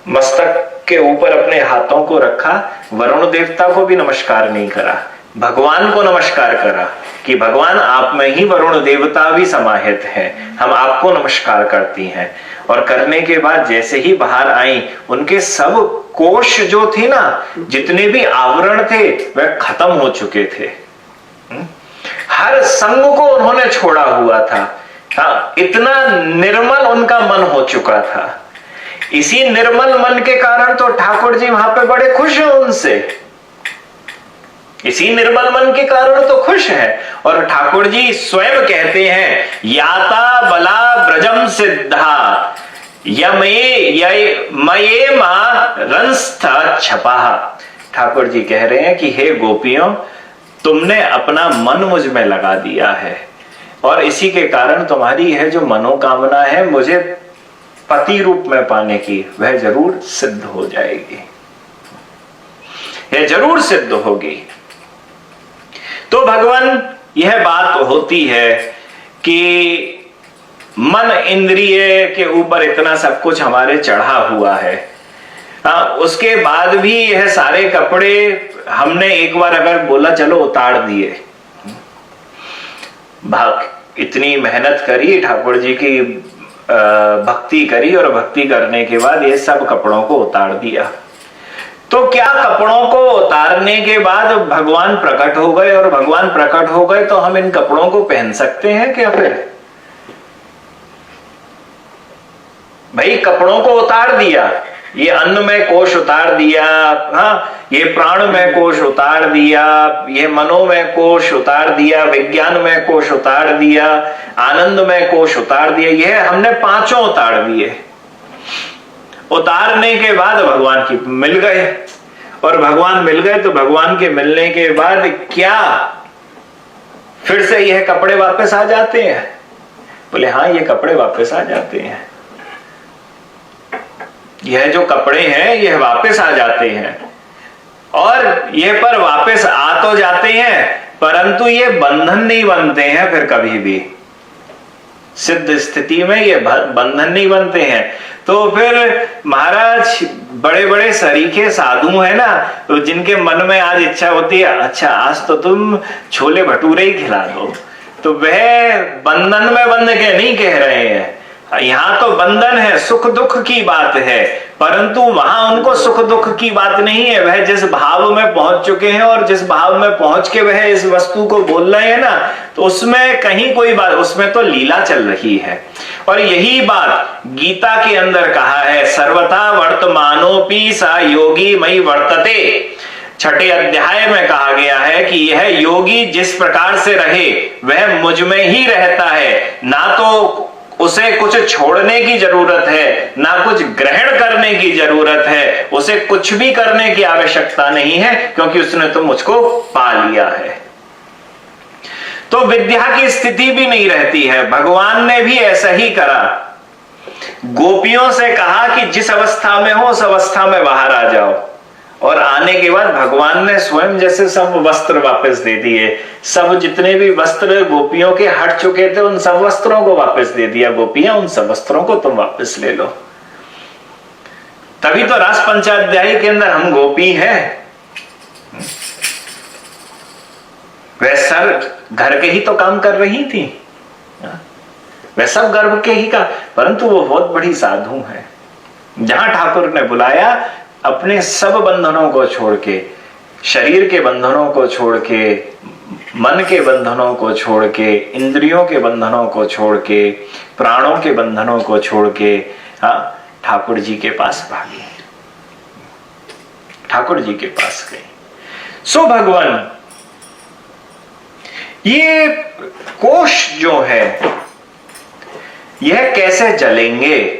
मस्तक के ऊपर अपने हाथों को रखा, वरुण देवता को भी नमस्कार नहीं करा, भगवान को नमस्कार करा कि भगवान आप में ही वरुण देवता भी समाहित हैं, हम आपको नमस्कार करती हैं। और करने के बाद जैसे ही बाहर आई, उनके सब कोश जो थे ना, जितने भी आवरण थे वह खत्म हो चुके थे। हर संग को उन्होंने छोड़ा हुआ था। हाँ, इतना निर्मल उनका मन हो चुका था। इसी निर्मल मन के कारण तो ठाकुर जी वहां पे बड़े खुश हैं उनसे। इसी निर्मल मन के कारण तो खुश है। और ठाकुर जी स्वयं कहते हैं याता बला ब्रजम सिद्धा मये मां रंस्थ छपा। ठाकुर जी कह रहे हैं कि हे गोपियों, तुमने अपना मन मुझ में लगा दिया है और इसी के कारण तुम्हारी यह जो मनोकामना है मुझे पति रूप में पाने की, वह जरूर सिद्ध हो जाएगी, यह जरूर सिद्ध होगी। तो भगवान यह बात होती है कि मन इंद्रिय के ऊपर इतना सब कुछ हमारे चढ़ा हुआ है, उसके बाद भी यह सारे कपड़े हमने एक बार अगर बोला चलो उतार दिए, इतनी मेहनत करी, ठाकुर जी की भक्ति करी और भक्ति करने के बाद ये सब कपड़ों को उतार दिया, तो क्या कपड़ों को उतारने के बाद भगवान प्रकट हो गए? और भगवान प्रकट हो गए तो हम इन कपड़ों को पहन सकते हैं क्या? फिर भाई कपड़ों को उतार दिया, ये अन्न में कोश उतार दिया, हाँ, ये प्राण में कोश उतार दिया, ये मनो में कोश उतार दिया, विज्ञान में कोश उतार दिया, आनंद में कोश उतार दिया, यह हमने पांचों उतार दिए। उतारने के बाद भगवान की मिल गए, और भगवान मिल गए तो भगवान के मिलने के बाद क्या फिर से यह कपड़े वापस आ जाते हैं? बोले हाँ, ये कपड़े वापस आ जाते हैं। यह जो कपड़े हैं यह वापस आ जाते हैं, और यह पर वापस आ तो जाते हैं परंतु ये बंधन नहीं बनते हैं फिर कभी भी। सिद्ध स्थिति में ये बंधन नहीं बनते हैं। तो फिर महाराज बड़े बड़े सरीखे साधु है ना, तो जिनके मन में आज इच्छा होती है अच्छा आज तो तुम छोले भटूरे ही खिला दो, तो वह बंधन में बंध के नहीं कह रहे हैं। यहाँ तो बंधन है, सुख दुख की बात है, परंतु वहां उनको सुख दुख की बात नहीं है। वह जिस भाव में पहुंच चुके हैं और जिस भाव में पहुंच के वह इस वस्तु को बोल रहे हैं ना, तो उसमें कहीं कोई बात, उसमें तो लीला चल रही है। और यही बात गीता के अंदर कहा है, सर्वथा वर्तमानोपि सा योगी मयि वर्तते। छठे अध्याय में कहा गया है कि यह योगी जिस प्रकार से रहे वह मुझ में ही रहता है, ना तो उसे कुछ छोड़ने की जरूरत है ना कुछ ग्रहण करने की जरूरत है, उसे कुछ भी करने की आवश्यकता नहीं है, क्योंकि उसने तो मुझको पा लिया है। तो विद्या की स्थिति भी नहीं रहती है। भगवान ने भी ऐसा ही करा, गोपियों से कहा कि जिस अवस्था में हो उस अवस्था में बाहर आ जाओ, और आने के बाद भगवान ने स्वयं जैसे सब वस्त्र वापस दे दिए। सब जितने भी वस्त्र गोपियों के हट चुके थे उन सब वस्त्रों को वापस दे दिया, गोपियां उन सब वस्त्रों को तुम वापस ले लो। तभी तो रास पंचाध्यायी के अंदर हम गोपी हैं। वह सर घर के ही तो काम कर रही थी, वह सब गर्भ के ही का, परंतु वो बहुत बड़ी साधु है। जहां ठाकुर ने बुलाया अपने सब बंधनों को छोड़ के, शरीर के बंधनों को छोड़ के, मन के बंधनों को छोड़ के, इंद्रियों के बंधनों को छोड़ के, प्राणों के बंधनों को छोड़ के, हाँ, ठाकुर जी के पास भागी, ठाकुर जी के पास गई। सो भगवान ये कोश जो है यह कैसे जलेंगे?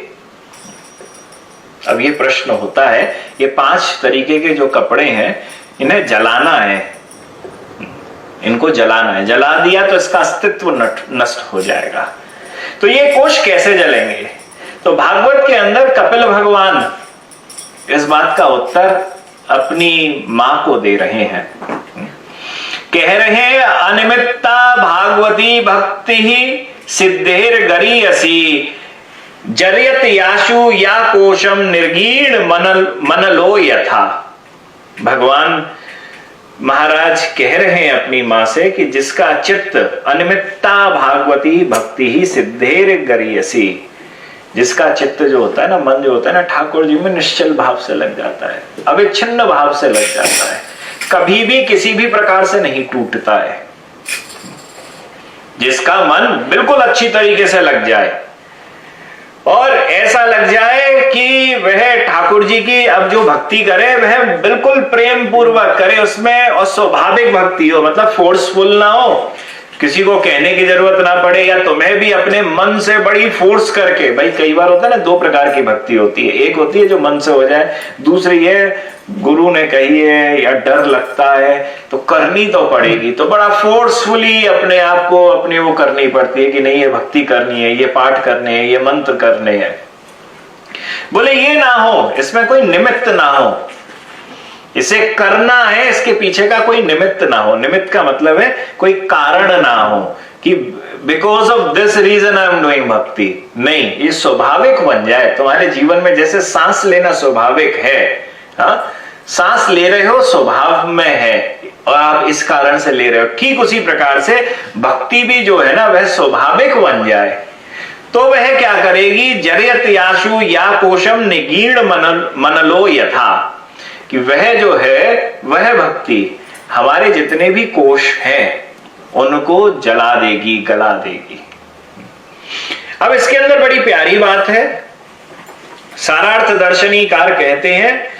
अब ये प्रश्न होता है, ये 5 तरीके के जो कपड़े हैं इन्हें जलाना है, इनको जलाना है, जला दिया तो इसका अस्तित्व नष्ट हो जाएगा। तो ये कोश कैसे जलेंगे? तो भागवत के अंदर कपिल भगवान इस बात का उत्तर अपनी मां को दे रहे हैं। कह रहे हैं अनिमित्ता भागवती भक्ति ही सिद्धेर गरीयसी जरियत याशु या कोशम निर्गीण मनलो यथा। भगवान महाराज कह रहे हैं अपनी मां से कि जिसका चित्त अनिमित्ता भागवती भक्ति ही सिद्धेर गरीयसी, जिसका चित्त जो होता है ना, मन जो होता है ना, ठाकुर जी में निश्चल भाव से लग जाता है, अविच्छिन्न भाव से लग जाता है, कभी भी किसी भी प्रकार से नहीं टूटता है। जिसका मन बिल्कुल अच्छी तरीके से लग जाए और ऐसा लग जाए कि वह ठाकुर जी की अब जो भक्ति करे वह बिल्कुल प्रेम पूर्वक करे उसमें, और स्वाभाविक भक्ति हो, मतलब फोर्सफुल ना हो, किसी को कहने की जरूरत ना पड़े, या तुम्हें भी अपने मन से बड़ी फोर्स करके। भाई कई बार होता है ना, 2 प्रकार की भक्ति होती है, एक होती है जो मन से हो जाए, दूसरी है गुरु ने कही है या डर लगता है तो करनी तो पड़ेगी, तो बड़ा फोर्सफुली अपने आप को अपने वो करनी पड़ती है कि नहीं ये भक्ति करनी है, ये पाठ करने हैं, ये मंत्र करने हैं। बोले ये ना हो, इसमें कोई निमित्त ना हो, इसे करना है इसके पीछे का कोई निमित्त ना हो। निमित्त का मतलब है कोई कारण ना हो, कि because of this reason I am doing bhakti. नहीं, ये स्वाभाविक बन जाए तुम्हारे जीवन में। जैसे सांस लेना स्वाभाविक है, हाँ, सांस ले रहे हो स्वभाव में है और आप इस कारण से ले रहे हो, ठीक उसी प्रकार से भक्ति भी जो है ना वह स्वाभाविक बन जाए। तो वह क्या करेगी, जरियत याशु या कोशम निगीर्ण मनलो यथा, कि वह जो है वह भक्ति हमारे जितने भी कोश हैं उनको जला देगी, गला देगी। अब इसके अंदर बड़ी प्यारी बात है। सारार्थ दर्शनीकार कहते हैं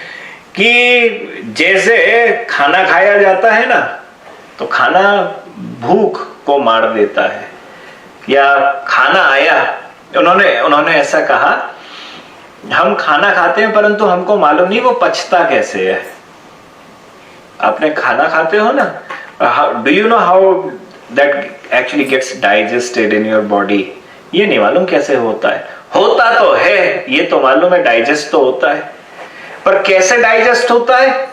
कि जैसे खाना खाया जाता है ना, तो खाना भूख को मार देता है, या खाना आया, उन्होंने ऐसा कहा, हम खाना खाते हैं परंतु हमको मालूम नहीं वो पचता कैसे है। आपने खाना खाते हो ना, do you know how that actually gets digested in your body? ये नहीं मालूम कैसे होता है। होता तो है, ये तो मालूम है, डाइजेस्ट तो होता है, पर कैसे डाइजेस्ट होता है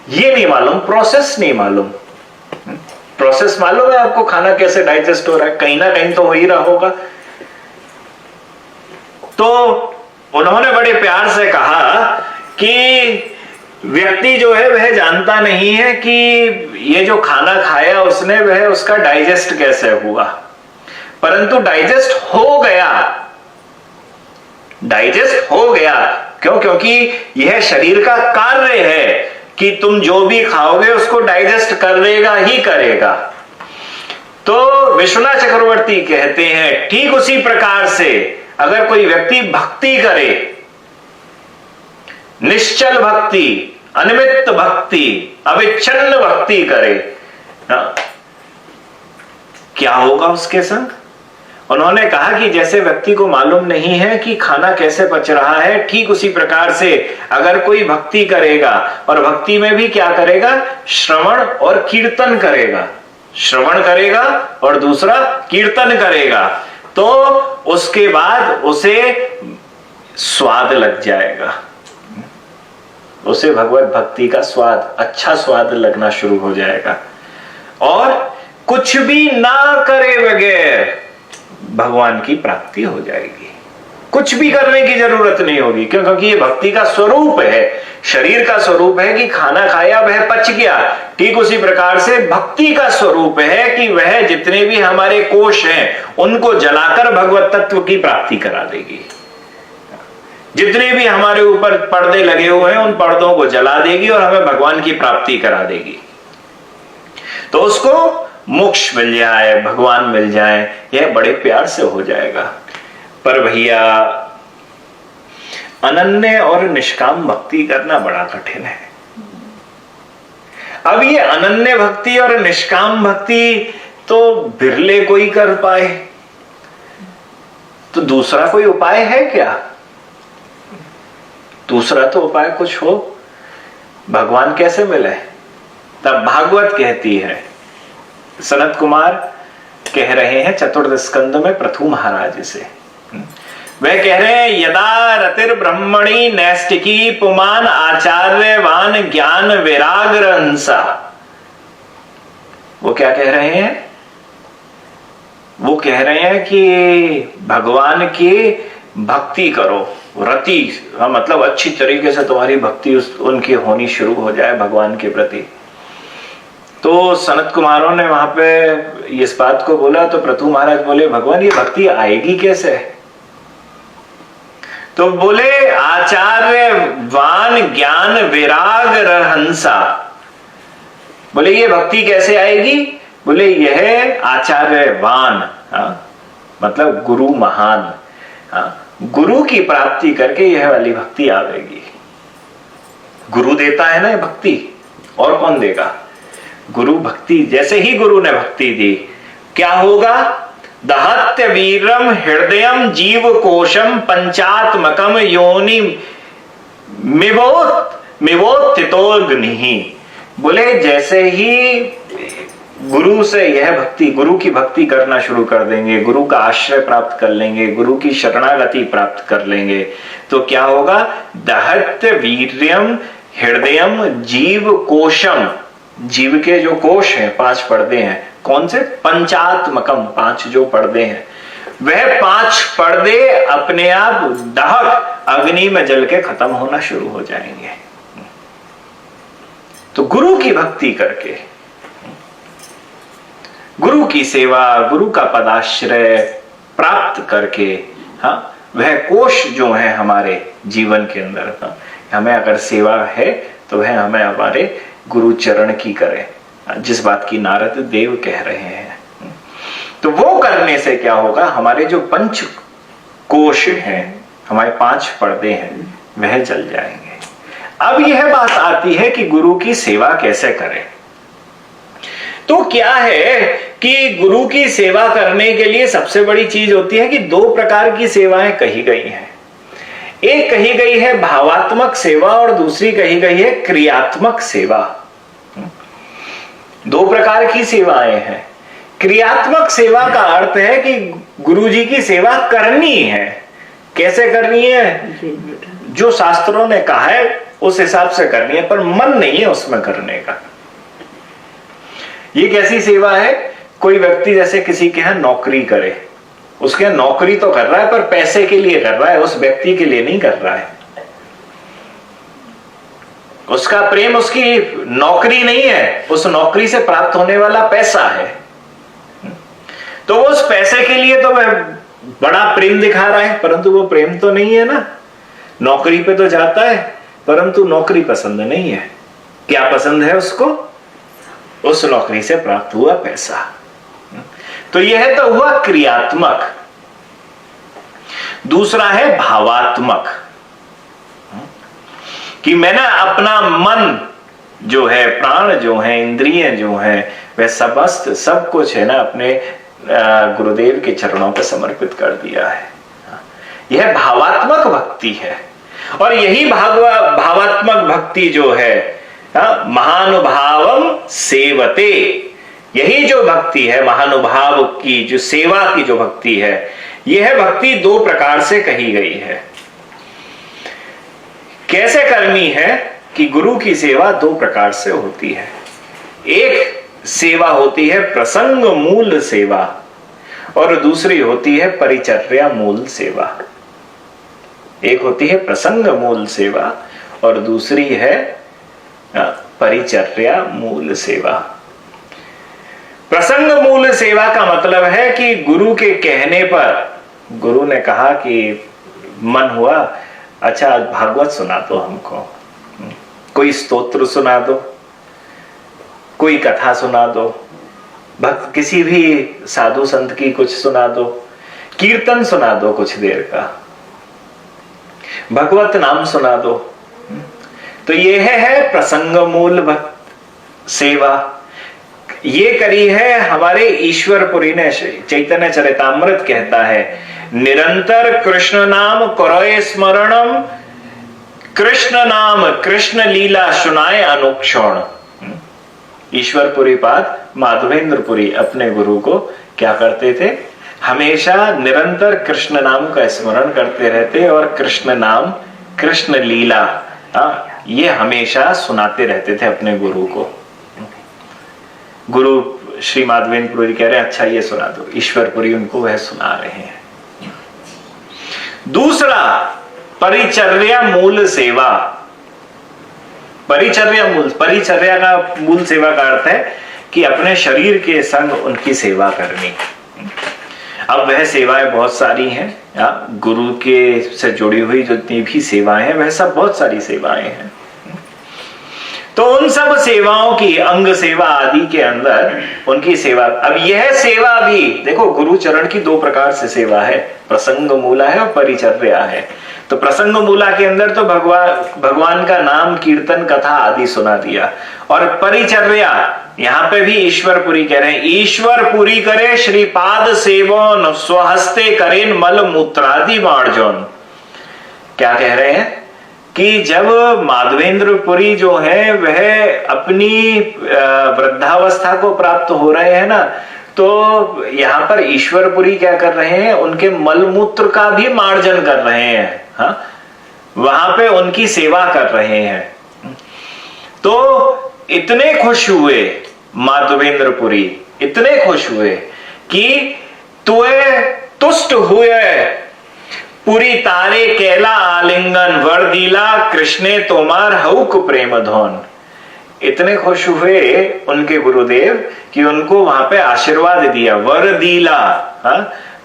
ये नहीं मालूम, प्रोसेस नहीं मालूम। प्रोसेस मालूम है आपको, खाना कैसे डाइजेस्ट हो रहा है, कहीं ना कहीं तो हो ही रहा होगा। तो उन्होंने बड़े प्यार से कहा कि व्यक्ति जो है वह जानता नहीं है कि ये जो खाना खाया उसने वह उसका डाइजेस्ट कैसे हुआ, परंतु डाइजेस्ट हो गया। डाइजेस्ट हो गया क्यों? क्योंकि यह शरीर का कार्य है कि तुम जो भी खाओगे उसको डाइजेस्ट करेगा ही करेगा। तो विश्वनाथ चक्रवर्ती कहते हैं ठीक उसी प्रकार से अगर कोई व्यक्ति भक्ति करे, निश्चल भक्ति, अनिमित्त भक्ति, अविच्छिन्न भक्ति करे, क्या होगा उसके संग? उन्होंने कहा कि जैसे व्यक्ति को मालूम नहीं है कि खाना कैसे पच रहा है, ठीक उसी प्रकार से अगर कोई भक्ति करेगा, और भक्ति में भी क्या करेगा, श्रवण और कीर्तन करेगा, श्रवण करेगा और दूसरा कीर्तन करेगा, तो उसके बाद उसे स्वाद लग जाएगा, उसे भगवत भक्ति का स्वाद, अच्छा स्वाद लगना शुरू हो जाएगा। और कुछ भी ना करे बगैर भगवान की प्राप्ति हो जाएगी। कुछ भी करने की जरूरत नहीं होगी, क्योंकि ये भक्ति का स्वरूप है, शरीर का स्वरूप है कि खाना खाया वह पच गया। ठीक उसी प्रकार से भक्ति का स्वरूप है कि वह जितने भी हमारे कोश हैं उनको जलाकर भगवत तत्व की प्राप्ति करा देगी। जितने भी हमारे ऊपर पर्दे लगे हुए हैं उन पर्दों को जला देगी और हमें भगवान की प्राप्ति करा देगी। तो उसको मोक्ष मिल जाए, भगवान मिल जाए, यह बड़े प्यार से हो जाएगा। पर भैया अनन्य और निष्काम भक्ति करना बड़ा कठिन है। अब ये अनन्य भक्ति और निष्काम भक्ति तो बिरले कोई कर पाए, तो दूसरा कोई उपाय है क्या? दूसरा तो उपाय कुछ हो, भगवान कैसे मिले? तब भागवत कहती है, सनत कुमार कह रहे हैं चतुर्थ स्कंद में पृथु महाराज से, वह कह रहे हैं यदा रतिर ब्रह्मणि नैष्टिकी पुमान आचार्यवान ज्ञान विराग रंसा। वो क्या कह रहे हैं? वो कह रहे हैं कि भगवान की भक्ति करो, रति, मतलब अच्छी तरीके से तुम्हारी भक्ति उनकी होनी शुरू हो जाए भगवान के प्रति। तो सनत कुमारों ने वहां पे इस बात को बोला, तो पृथु महाराज बोले भगवान ये भक्ति आएगी कैसे? तो बोले आचार्यवान ज्ञान विराग रहंसा। बोले ये भक्ति कैसे आएगी? बोले यह आचार्यवान, मतलब गुरु महान, गुरु की प्राप्ति करके यह वाली भक्ति आवेगी। गुरु देता है ना भक्ति, और कौन देगा? गुरु भक्ति, जैसे ही गुरु ने भक्ति दी क्या होगा? दहत्य वीरम हृदयम जीव कोशम पंचात्मकम योनि मिवोत्थितोग्निहि। बोले जैसे ही गुरु से यह भक्ति, गुरु की भक्ति करना शुरू कर देंगे, गुरु का आश्रय प्राप्त कर लेंगे, गुरु की शरणागति प्राप्त कर लेंगे, तो क्या होगा? दहत्य वीर्यम हृदयम जीव कोशम जीव के जो कोश हैं, 5 पर्दे हैं, कौन से? पंचात्मकम, 5 जो पर्दे हैं, वह 5 पर्दे अपने आप दहक अग्नि में जल के खत्म होना शुरू हो जाएंगे। तो गुरु की भक्ति करके, गुरु की सेवा, गुरु का पदाश्रय प्राप्त करके, हाँ, वह कोश जो है हमारे जीवन के अंदर, हाँ, हमें अगर सेवा है तो वह हमें हमारे गुरु चरण की करें, जिस बात की नारद देव कह रहे हैं। तो वो करने से क्या होगा, हमारे जो 5 कोश हैं, हमारे 5 पर्दे हैं, वह जल जाएंगे। अब यह बात आती है कि गुरु की सेवा कैसे करें। तो क्या है कि गुरु की सेवा करने के लिए सबसे बड़ी चीज होती है कि 2 प्रकार की सेवाएं कही गई हैं। एक कही गई है भावात्मक सेवा और दूसरी कही गई है क्रियात्मक सेवा। 2 प्रकार की सेवाएं हैं। क्रियात्मक सेवा का अर्थ है कि गुरुजी की सेवा करनी है। कैसे करनी है? जो शास्त्रों ने कहा है उस हिसाब से करनी है, पर मन नहीं है उसमें करने का। ये कैसी सेवा है? कोई व्यक्ति जैसे किसी के यहां नौकरी करे, उसके यहां नौकरी तो कर रहा है पर पैसे के लिए कर रहा है, उस व्यक्ति के लिए नहीं कर रहा है। उसका प्रेम उसकी नौकरी नहीं है, उस नौकरी से प्राप्त होने वाला पैसा है। तो उस पैसे के लिए तो वह बड़ा प्रेम दिखा रहा है, परंतु वो प्रेम तो नहीं है ना। नौकरी पे तो जाता है परंतु नौकरी पसंद नहीं है। क्या पसंद है उसको? उस नौकरी से प्राप्त हुआ पैसा। तो यह तो हुआ क्रियात्मक। दूसरा है भावात्मक, कि मैंने अपना मन जो है, प्राण जो है, इंद्रिय जो है, वह समस्त सब कुछ है ना अपने गुरुदेव के चरणों पर समर्पित कर दिया है। यह भावात्मक भक्ति है। और यही भावात्मक भक्ति जो है, महानुभावम सेवते, यही जो भक्ति है महानुभाव की, जो सेवा की जो भक्ति है, यह भक्ति 2 प्रकार से कही गई है। कैसे करनी है? कि गुरु की सेवा 2 प्रकार से होती है। एक सेवा होती है प्रसंग मूल सेवा और दूसरी होती है परिचर्या मूल सेवा। एक होती है प्रसंग मूल सेवा और दूसरी है परिचर्या मूल सेवा। प्रसंग मूल सेवा का मतलब है कि गुरु के कहने पर, गुरु ने कहा कि मन हुआ, अच्छा भागवत सुना दो हमको, कोई स्तोत्र सुना दो, कोई कथा सुना दो, भक्त किसी भी साधु संत की कुछ सुना दो, कीर्तन सुना दो कुछ देर का, भगवत नाम सुना दो। तो यह है प्रसंग मूल सेवा। ये करी है हमारे ईश्वरपुरी ने। चैतन्य चरितामृत कहता है, निरंतर कृष्ण नाम करोए स्मरणम, कृष्ण नाम कृष्ण लीला सुनाए अनुक्षण। ईश्वरपुरी पाद माधवेंद्रपुरी अपने गुरु को क्या करते थे? हमेशा निरंतर कृष्ण नाम का स्मरण करते रहते और कृष्ण नाम, कृष्ण लीला, ये हमेशा सुनाते रहते थे अपने गुरु को। गुरु श्री माधवेंद्रपुरी कह रहे हैं अच्छा ये सुना दो, ईश्वरपुरी उनको वह सुना रहे हैं। दूसरा परिचर्या मूल सेवा। परिचर्या का मूल सेवा का अर्थ है कि अपने शरीर के संग उनकी सेवा करनी। अब वह सेवाएं बहुत सारी हैं, गुरु के से जुड़ी हुई जितनी भी सेवाएं हैं वह सब बहुत सारी सेवाएं हैं। तो उन सब सेवाओं की अंग सेवा आदि के अंदर उनकी सेवा। अब यह सेवा भी देखो, गुरु चरण की 2 प्रकार से सेवा है, प्रसंग मूला है और परिचर्या है। तो प्रसंग मूला के अंदर तो भगवान का नाम, कीर्तन, कथा आदि सुना दिया। और परिचर्या यहां पे भी ईश्वरपुरी कह रहे हैं, ईश्वरपुरी करे श्रीपाद सेवन, स्वहस्ते करेन मल मूत्रादि मार्जन। क्या कह रहे हैं कि जब माधवेंद्रपुरी जो है वह अपनी वृद्धावस्था को प्राप्त हो रहे हैं ना, तो यहां पर ईश्वरपुरी क्या कर रहे हैं? उनके मलमूत्र का भी मार्जन कर रहे हैं। हाँ, वहां पे उनकी सेवा कर रहे हैं। तो इतने खुश हुए माधवेंद्रपुरी, इतने खुश हुए कि तुए तुष्ट हुए पुरी तारे केला आलिंगन वर दीला कृष्णे तोमार हउक प्रेम धोन। इतने खुश हुए उनके गुरुदेव कि उनको वहां पे आशीर्वाद दिया, वर दीला,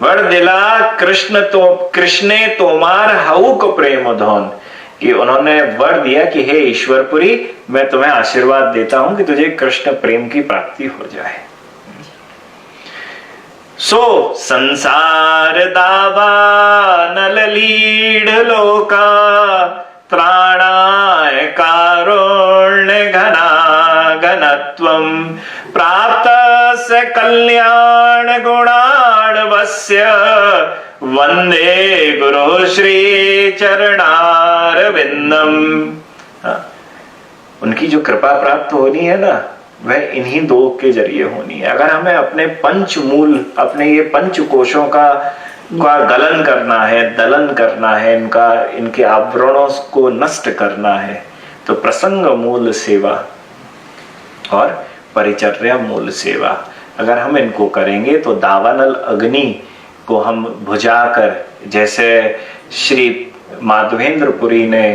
वर दिला कृष्णे तोमार हउक प्रेम धोन, कि उन्होंने वर दिया कि हे ईश्वरपुरी, मैं तुम्हें आशीर्वाद देता हूं कि तुझे कृष्ण प्रेम की प्राप्ति हो जाए। सो संसार दावा नल लीढ़ लोका त्राणाय कारुण्य घना घनत्वम प्राप्त से कल्याण गुणार्वस्य वंदे गुरु श्री चरणार विंदम। उनकी जो कृपा प्राप्त होनी है ना, वह इन्हीं दो के जरिए होनी है। अगर हमें अपने पंचमूल, अपने ये पंच कोशों का गलन करना है, दलन करना है, इनके आवरणों को नष्ट करना है, तो प्रसंग मूल सेवा और परिचर्या मूल सेवा अगर हम इनको करेंगे तो दावानल अग्नि को हम बुझाकर, जैसे श्री माधवेंद्रपुरी ने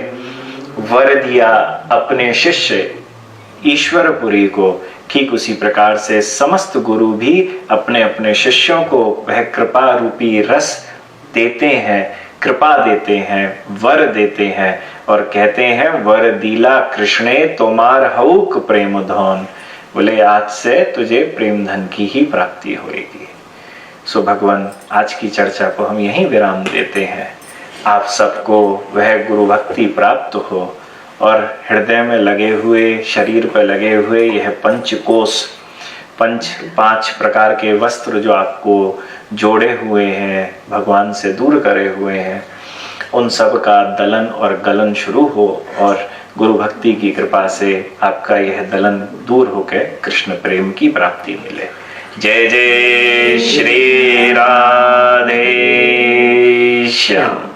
वर दिया अपने शिष्य ईश्वरपुरी को, ठीक उसी प्रकार से समस्त गुरु भी अपने अपने शिष्यों को वह कृपा रूपी रस देते हैं, कृपा देते हैं, वर देते हैं और कहते हैं वर दीला कृष्णे तोमार हउक प्रेम धोन। बोले आज से तुझे प्रेम धन की ही प्राप्ति होगी। सो भगवान, आज की चर्चा को हम यहीं विराम देते हैं। आप सबको वह गुरु भक्ति प्राप्त हो और हृदय में लगे हुए, शरीर पर लगे हुए यह पंचकोश, पांच प्रकार के वस्त्र जो आपको जोड़े हुए हैं, भगवान से दूर करे हुए हैं, उन सब का दलन और गलन शुरू हो और गुरु भक्ति की कृपा से आपका यह दलन दूर होकर कृष्ण प्रेम की प्राप्ति मिले। जय जय श्री राधे श्याम।